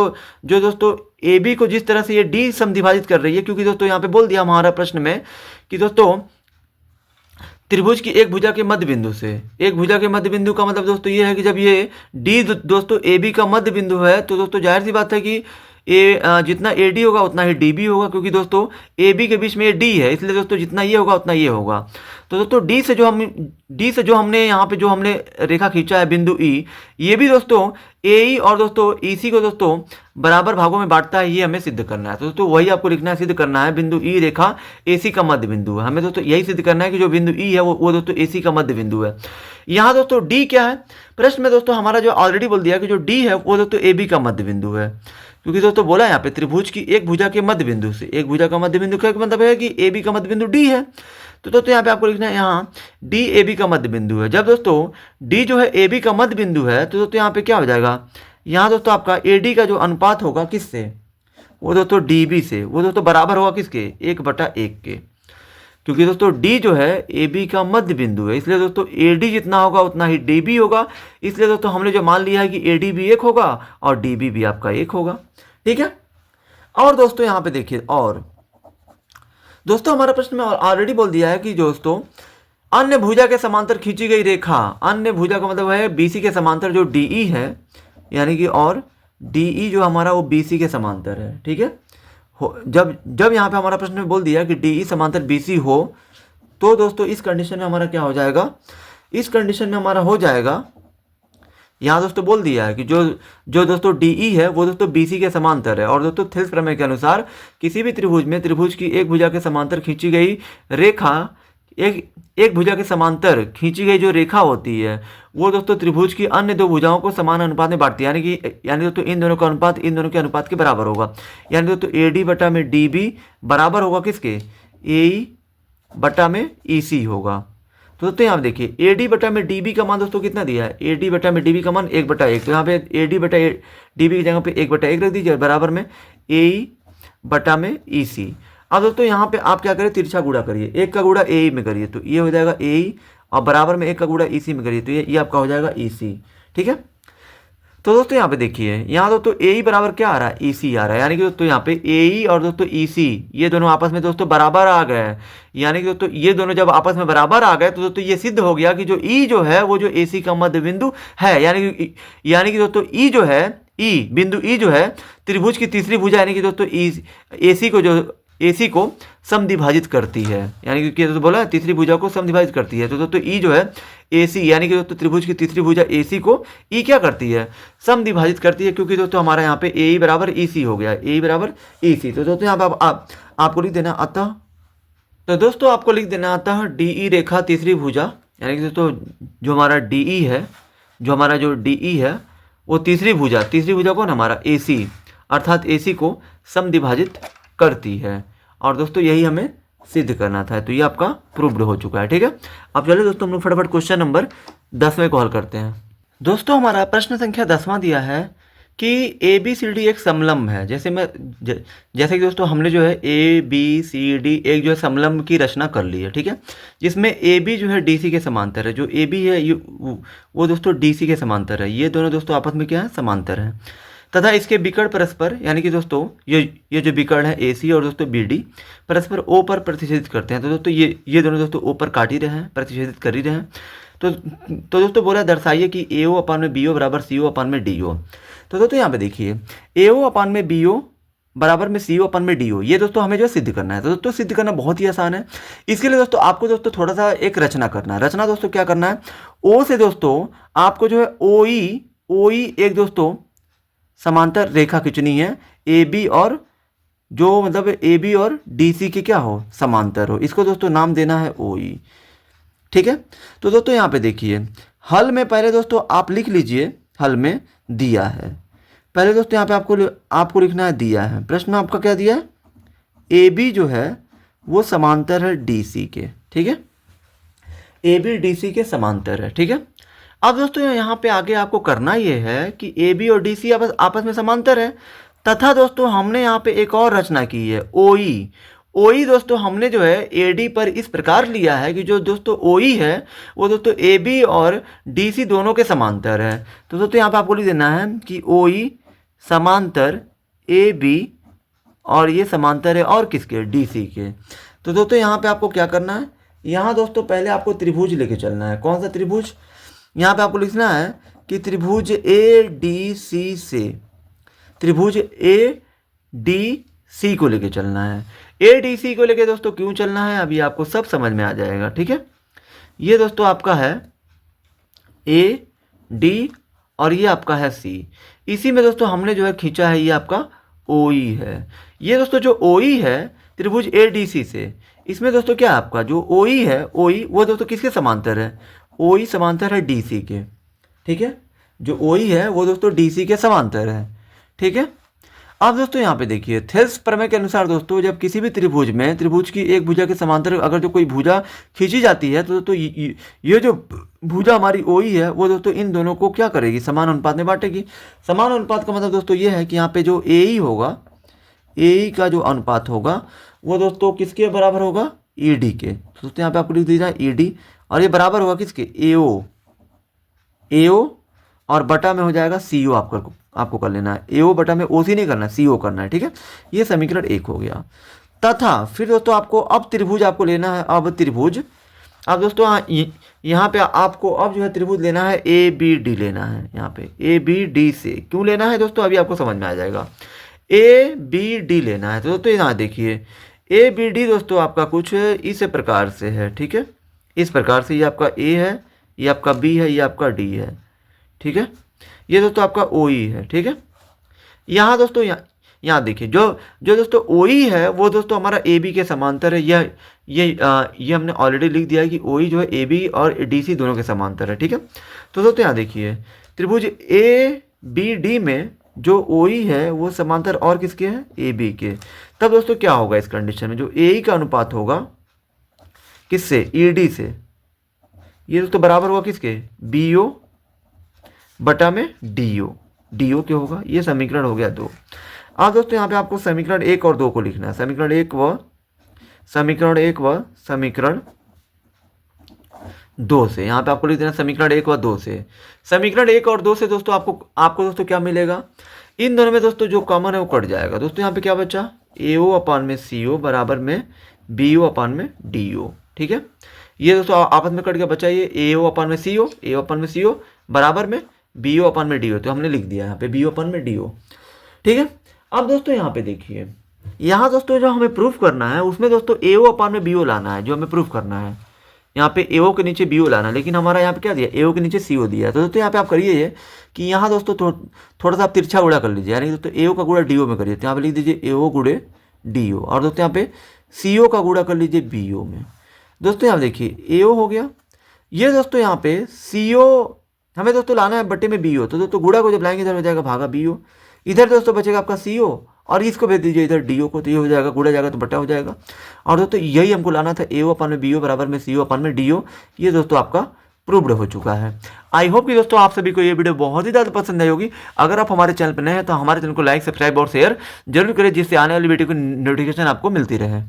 Speaker 1: जो दोस्तों ए बी को जिस तरह से ये डी समद्विभाजित कर रही है, क्योंकि दोस्तों यहाँ पे बोल दिया हमारा प्रश्न में कि दोस्तों त्रिभुज की एक भुजा के मध्य बिंदु से, एक भुजा के मध्य बिंदु का मतलब दोस्तों ये है कि जब ये डी दोस्तों ए बी का मध्य बिंदु है तो दोस्तों जाहिर सी बात है कि जितना ए डी होगा उतना ही डी बी होगा, क्योंकि दोस्तों ए बी के बीच में ये डी है, इसलिए दोस्तों जितना ये होगा उतना ये होगा। तो दोस्तों डी से जो हमने यहाँ पे जो हमने रेखा खींचा है बिंदु ई, ये भी दोस्तों ए ई और दोस्तों ई सी को दोस्तों बराबर भागों में बांटता है, ये हमें सिद्ध करना है। तो दोस्तों वही आपको लिखना है, सिद्ध करना है बिंदु ई रेखा ए सी का मध्य बिंदु है। हमें दोस्तों यही सिद्ध करना है कि जो बिंदु ई है वो दोस्तों ए सी का मध्य बिंदु है। यहाँ दोस्तों डी क्या है? प्रश्न में दोस्तों हमारा जो ऑलरेडी बोल दिया कि जो डी है वो दोस्तों ए बी का मध्य बिंदु है, क्योंकि दोस्तों बोला यहाँ पे त्रिभुज की एक भुजा के मध्य बिंदु से, एक भुजा का मध्य बिंदु का मतलब है कि ए बी का मध्य बिंदु डी है। तो दोस्तों यहाँ पे आपको लिखना है, यहाँ डी ए बी का मध्य बिंदु है। जब दोस्तों डी जो है ए बी का मध्य बिंदु है तो दोस्तों यहाँ पे क्या हो जाएगा, यहाँ दोस्तों आपका ए डी का जो अनुपात होगा किससे, वो दोस्तों डी बी से, वो दोस्तों बराबर होगा किसके, 1/1 के। क्योंकि दोस्तों डी जो है ए बी का मध्य बिंदु है, इसलिए दोस्तों ए डी जितना होगा उतना ही डी बी होगा। इसलिए दोस्तों हमने जो मान लिया है कि ए डी भी 1 होगा और डी बी भी आपका 1 होगा। ठीक है। और दोस्तों यहाँ पे देखिए, और दोस्तों हमारा प्रश्न में ऑलरेडी बोल दिया है कि दोस्तों अन्य भुजा के समांतर खींची गई रेखा, अन्य भुजा का मतलब है बीसी के समांतर जो डीई है, यानी कि और डीई जो हमारा वो बीसी के समांतर है। ठीक है। जब यहाँ पे हमारा प्रश्न में बोल दिया कि डीई समांतर बीसी हो तो दोस्तों इस कंडीशन में हमारा क्या हो जाएगा, इस कंडीशन में हमारा हो जाएगा, यहाँ दोस्तों बोल दिया है कि जो दोस्तों डीई है वो दोस्तों बीसी के समांतर है। और दोस्तों थिल्स प्रमेय के अनुसार किसी भी त्रिभुज में त्रिभुज की एक भुजा के समांतर खींची गई रेखा, एक भुजा के समांतर खींची गई जो रेखा होती है वो दोस्तों त्रिभुज की अन्य दो भुजाओं को समान अनुपात में बांटती है, यानी दोस्तों इन दोनों का अनुपात इन दोनों के अनुपात के बराबर होगा। यानी दोस्तों ए डी बटा में डी बी बराबर होगा किसके, ए बटा में ई सी होगा। तो दोस्तों यहाँ देखिए ए डी बटा में डी बी का मान दोस्तों कितना दिया है, ए डी बटा में डी बी का मान 1/1। तो यहाँ पे ए डी बटा डी बी की जगह पे 1/1 रख दीजिए, बराबर में ए बटा में ई सी। अब दोस्तों यहाँ पे आप क्या करें, तिरछा गुणा करिए, 1 का गुणा ए में करिए तो ये हो जाएगा ए, और बराबर में 1 का गुणा ई सी में करिए तो ये आपका हो जाएगा ई सी। ठीक है। तो दोस्तों यहाँ पे देखिए, यहाँ दोस्तों ए बराबर क्या आ रहा है, ई सी आ रहा है, यानी कि दोस्तों यहाँ पे ए और दोस्तों ई सी ये दोनों आपस में दोस्तों बराबर आ गए हैं। यानी कि दोस्तों ये दोनों जब आपस में बराबर आ गए तो दोस्तों ये सिद्ध हो गया कि जो ई जो है वो जो ए सी का मध्य बिंदु है। यानी कि दोस्तों ई जो है, ई बिंदु ई जो है त्रिभुज की तीसरी भुजा यानी कि दोस्तों ए सी को जो AC को समद्विभाजित करती है, यानी कि तो बोला तीसरी भुजा को समद्विभाजित करती है। तो दोस्तों ई जो है AC यानी कि दोस्तों त्रिभुज की तीसरी भुजा AC को ई क्या करती है, समद्विभाजित करती है, क्योंकि दोस्तों हमारा यहाँ पे AE बराबर EC हो गया, AE बराबर EC। तो दोस्तों यहाँ पे आपको लिख देना अतः, तो दोस्तों आपको लिख देना अतः DE रेखा तीसरी भुजा, यानी कि दोस्तों जो हमारा DE है, जो हमारा जो DE है वो तीसरी भुजा कौन हमारा AC, अर्थात AC को समद्विभाजित करती है। और दोस्तों यही हमें सिद्ध करना था, तो ये आपका प्रूव्ड हो चुका है। ठीक है। अब चलिए दोस्तों हम लोग फटाफट क्वेश्चन नंबर 10वें को हल करते हैं। दोस्तों हमारा प्रश्न संख्या 10वां दिया है कि ABCD एक समलंब है। जैसे कि दोस्तों हमने जो है ABCD एक जो है समलंब की रचना कर ली है। ठीक है। जिसमें AB जो है DC के समांतर है, जो AB है वो दोस्तों DC के समांतर है। ये दोनों दोस्तों आपस में क्या है, समांतर है, तथा इसके विकर्ण परस्पर, यानी कि दोस्तों ये जो विकर्ण है AC और दोस्तों BD परस्पर O पर प्रतिच्छेदित करते हैं। तो दोस्तों ये दोनों दोस्तों O पर काट ही रहे हैं, प्रतिच्छेदित कर ही रहे हैं। तो दोस्तों बोला दर्शाइए कि AO/BO बराबर CO/DO। तो दोस्तों यहाँ पे देखिए AO/BO बराबर में सी ओ अपन में डी ओ। ये दोस्तों हमें जो है सिद्ध करना है। तो दोस्तों सिद्ध करना बहुत ही आसान है। इसके लिए दोस्तों आपको दोस्तों थोड़ा सा एक रचना करना है। रचना दोस्तों क्या करना है, ओ से दोस्तों आपको जो है ओ ई एक दोस्तों समांतर रेखा खींचनी है, ए बी और जो मतलब ए बी और डी सी के क्या हो, समांतर हो। इसको दोस्तों नाम देना है ओ ई। ठीक है। तो दोस्तों यहाँ पे देखिए, हल में पहले दोस्तों आप लिख लीजिए, हल में दिया है। पहले दोस्तों यहाँ पे आपको लिखना है दिया है। प्रश्न में आपका क्या दिया है, ए बी जो है वो समांतर है डी सी के। ठीक है, ए बी डी सी के समांतर है। ठीक है। अब दोस्तों यहाँ पे आगे आपको करना ये है कि ए बी और डी सी आपस में समांतर है, तथा दोस्तों हमने यहाँ पे एक और रचना की है, ओ ई। ओ ई दोस्तों हमने जो है ए डी पर इस प्रकार लिया है कि जो दोस्तों ओ ई है वो दोस्तों ए बी और डी सी दोनों के समांतर है। तो दोस्तों यहाँ पे आपको लिख देना है कि ओ ई समांतर ए बी और ये समांतर है और किसके, डी सी के। तो दोस्तों यहाँ पे आपको क्या करना है, यहाँ दोस्तों पहले आपको त्रिभुज लेके चलना है। कौन सा त्रिभुज, यहाँ पे आपको लिखना है कि त्रिभुज ए डी सी से, त्रिभुज ए डी सी को लेके चलना है। ए डी सी को लेके दोस्तों क्यों चलना है, अभी आपको सब समझ में आ जाएगा। ठीक है, ये दोस्तों आपका है ए डी और ये आपका है सी। इसी में दोस्तों हमने जो है खींचा है ये आपका ओ ई है। ये दोस्तों जो ओ ई है त्रिभुज ए डी सी से, इसमें दोस्तों क्या है आपका जो ओ ई है, ओ ई वो दोस्तों किसके समांतर है, ओ ई समांतर है डी सी के। ठीक है, जो ओ ई है वो दोस्तों डी सी के समांतर है। ठीक है। अब दोस्तों यहाँ पे देखिए, थेल्स प्रमेय के अनुसार दोस्तों जब किसी भी त्रिभुज में त्रिभुज की एक भुजा के समांतर अगर जो कोई भुजा खींची जाती है तो दोस्तों ये जो भुजा हमारी ओ ई है वो दोस्तों इन दोनों को क्या करेगी, समान अनुपात में बांटेगी। समान अनुपात का मतलब दोस्तों ये है कि यहाँ पे जो ए ई होगा, ए ई का जो अनुपात होगा वो दोस्तों किसके बराबर होगा, ई डी के। तो दोस्तों यहाँ पे आपको लिख दीजिए ई डी, और ये बराबर होगा किसके, ए ओ और बटा में हो जाएगा सी ओ। आपको कर लेना है, ए ओ बटा में ओ सी नहीं करना है, सी ओ करना है। ठीक है, ये समीकरण 1 हो गया। तथा फिर दोस्तों आपको अब त्रिभुज आपको लेना है, अब त्रिभुज। अब दोस्तों यहाँ पे आपको अब जो है त्रिभुज लेना है, ए बी डी लेना है। यहाँ पे ए बी डी से क्यों लेना है दोस्तों, अभी आपको समझ में आ जाएगा। ए बी डी लेना है तो दोस्तों यहाँ देखिए, ए बी डी दोस्तों आपका कुछ इस प्रकार से है। ठीक है, इस प्रकार से ये आपका ए है, ये आपका बी है, ये आपका डी है। ठीक है, ये दोस्तों आपका ओ ई है। ठीक है, यहाँ दोस्तों यहाँ देखिए, जो दोस्तों ओ ई है वो दोस्तों हमारा ए बी के समांतर है। ये हमने ऑलरेडी लिख दिया है कि ओ ई जो है ए बी और डी सी दोनों के समांतर है। ठीक है, तो दोस्तों यहाँ देखिए, त्रिभुज ए बी डी में जो ओ ई है वो समांतर और किसके हैं, ए बी के। तब दोस्तों क्या होगा इस कंडीशन में, जो ए ई का अनुपात होगा किससे, ई डी से, ये दोस्तों बराबर होगा किसके, बी ओ बटा में डी ओ। डी ओ क्या होगा, ये समीकरण हो गया 2। अब दोस्तों यहाँ पे आपको समीकरण 1 और 2 को लिखना है। समीकरण 1 व समीकरण 2 से, यहाँ पे आपको लिख देना समीकरण 1 व 2 से। समीकरण 1 और 2 से दोस्तों आपको दोस्तों क्या मिलेगा, इन दोनों में दोस्तों जो कॉमन है वो कट जाएगा। दोस्तों यहाँ पे क्या बचा, ए ओ अपान में सी ओ बराबर में बी ओ अपान में डी ओ। ठीक है, ये दोस्तों आपस में कट गया, बचा ये ए ओ अपान में सी ओ, ए ओ अपान में सी ओ बराबर में बी ओ अपान में डी ओ। तो हमने लिख दिया यहाँ पे बी ओ अपान में डी ओ। ठीक है, अब दोस्तों यहाँ पे देखिए, यहाँ दोस्तों जो हमें प्रूफ करना है उसमें दोस्तों ए ओ अपान में बी ओ लाना है, जो हमें प्रूफ करना है। यहाँ पे ए ओ के नीचे बी ओ लाना है, लेकिन हमारा यहाँ पे क्या दिया, ए ओ के नीचे सी ओ दिया है। तो दोस्तों यहाँ पे आप करिए ये कि यहाँ दोस्तों थोड़ा सा आप तिरछा गुणा कर लीजिए, यानी दोस्तों ए ओ का गुणा डी ओ में करिए। तो यहाँ पे लिख दीजिए ए ओ गुणे डी ओ, और दोस्तों यहाँ पे सी ओ का गुणा कर लीजिए बी ओ में। दोस्तों यहाँ देखिए ए ओ हो गया, ये दोस्तों यहाँ पे सी ओ हमें दोस्तों लाना है बट्टे में बी ओ। तो दोस्तों गुणा को जब लाएंगे इधर हो जाएगा भागा बी ओ, इधर दोस्तों बचेगा आपका सी ओ, और इसको भेज दीजिए इधर डी ओ को। तो ये हो जाएगा, गुणा जाएगा तो बट्टा हो जाएगा। और दोस्तों यही हमको लाना था, ए ओ अपान में बी ओ बराबर में सी ओ अपान में डी ओ। ये दोस्तों आपका प्रूव्ड हो चुका है। आई होप कि दोस्तों आप सभी को ये वीडियो बहुत ही ज़्यादा पसंद आई होगी। अगर आप हमारे चैनल पर नए हैं तो हमारे चैनल को लाइक, सब्सक्राइब और शेयर जरूर करें, जिससे आने वाली वीडियो की नोटिफिकेशन आपको मिलती रहे।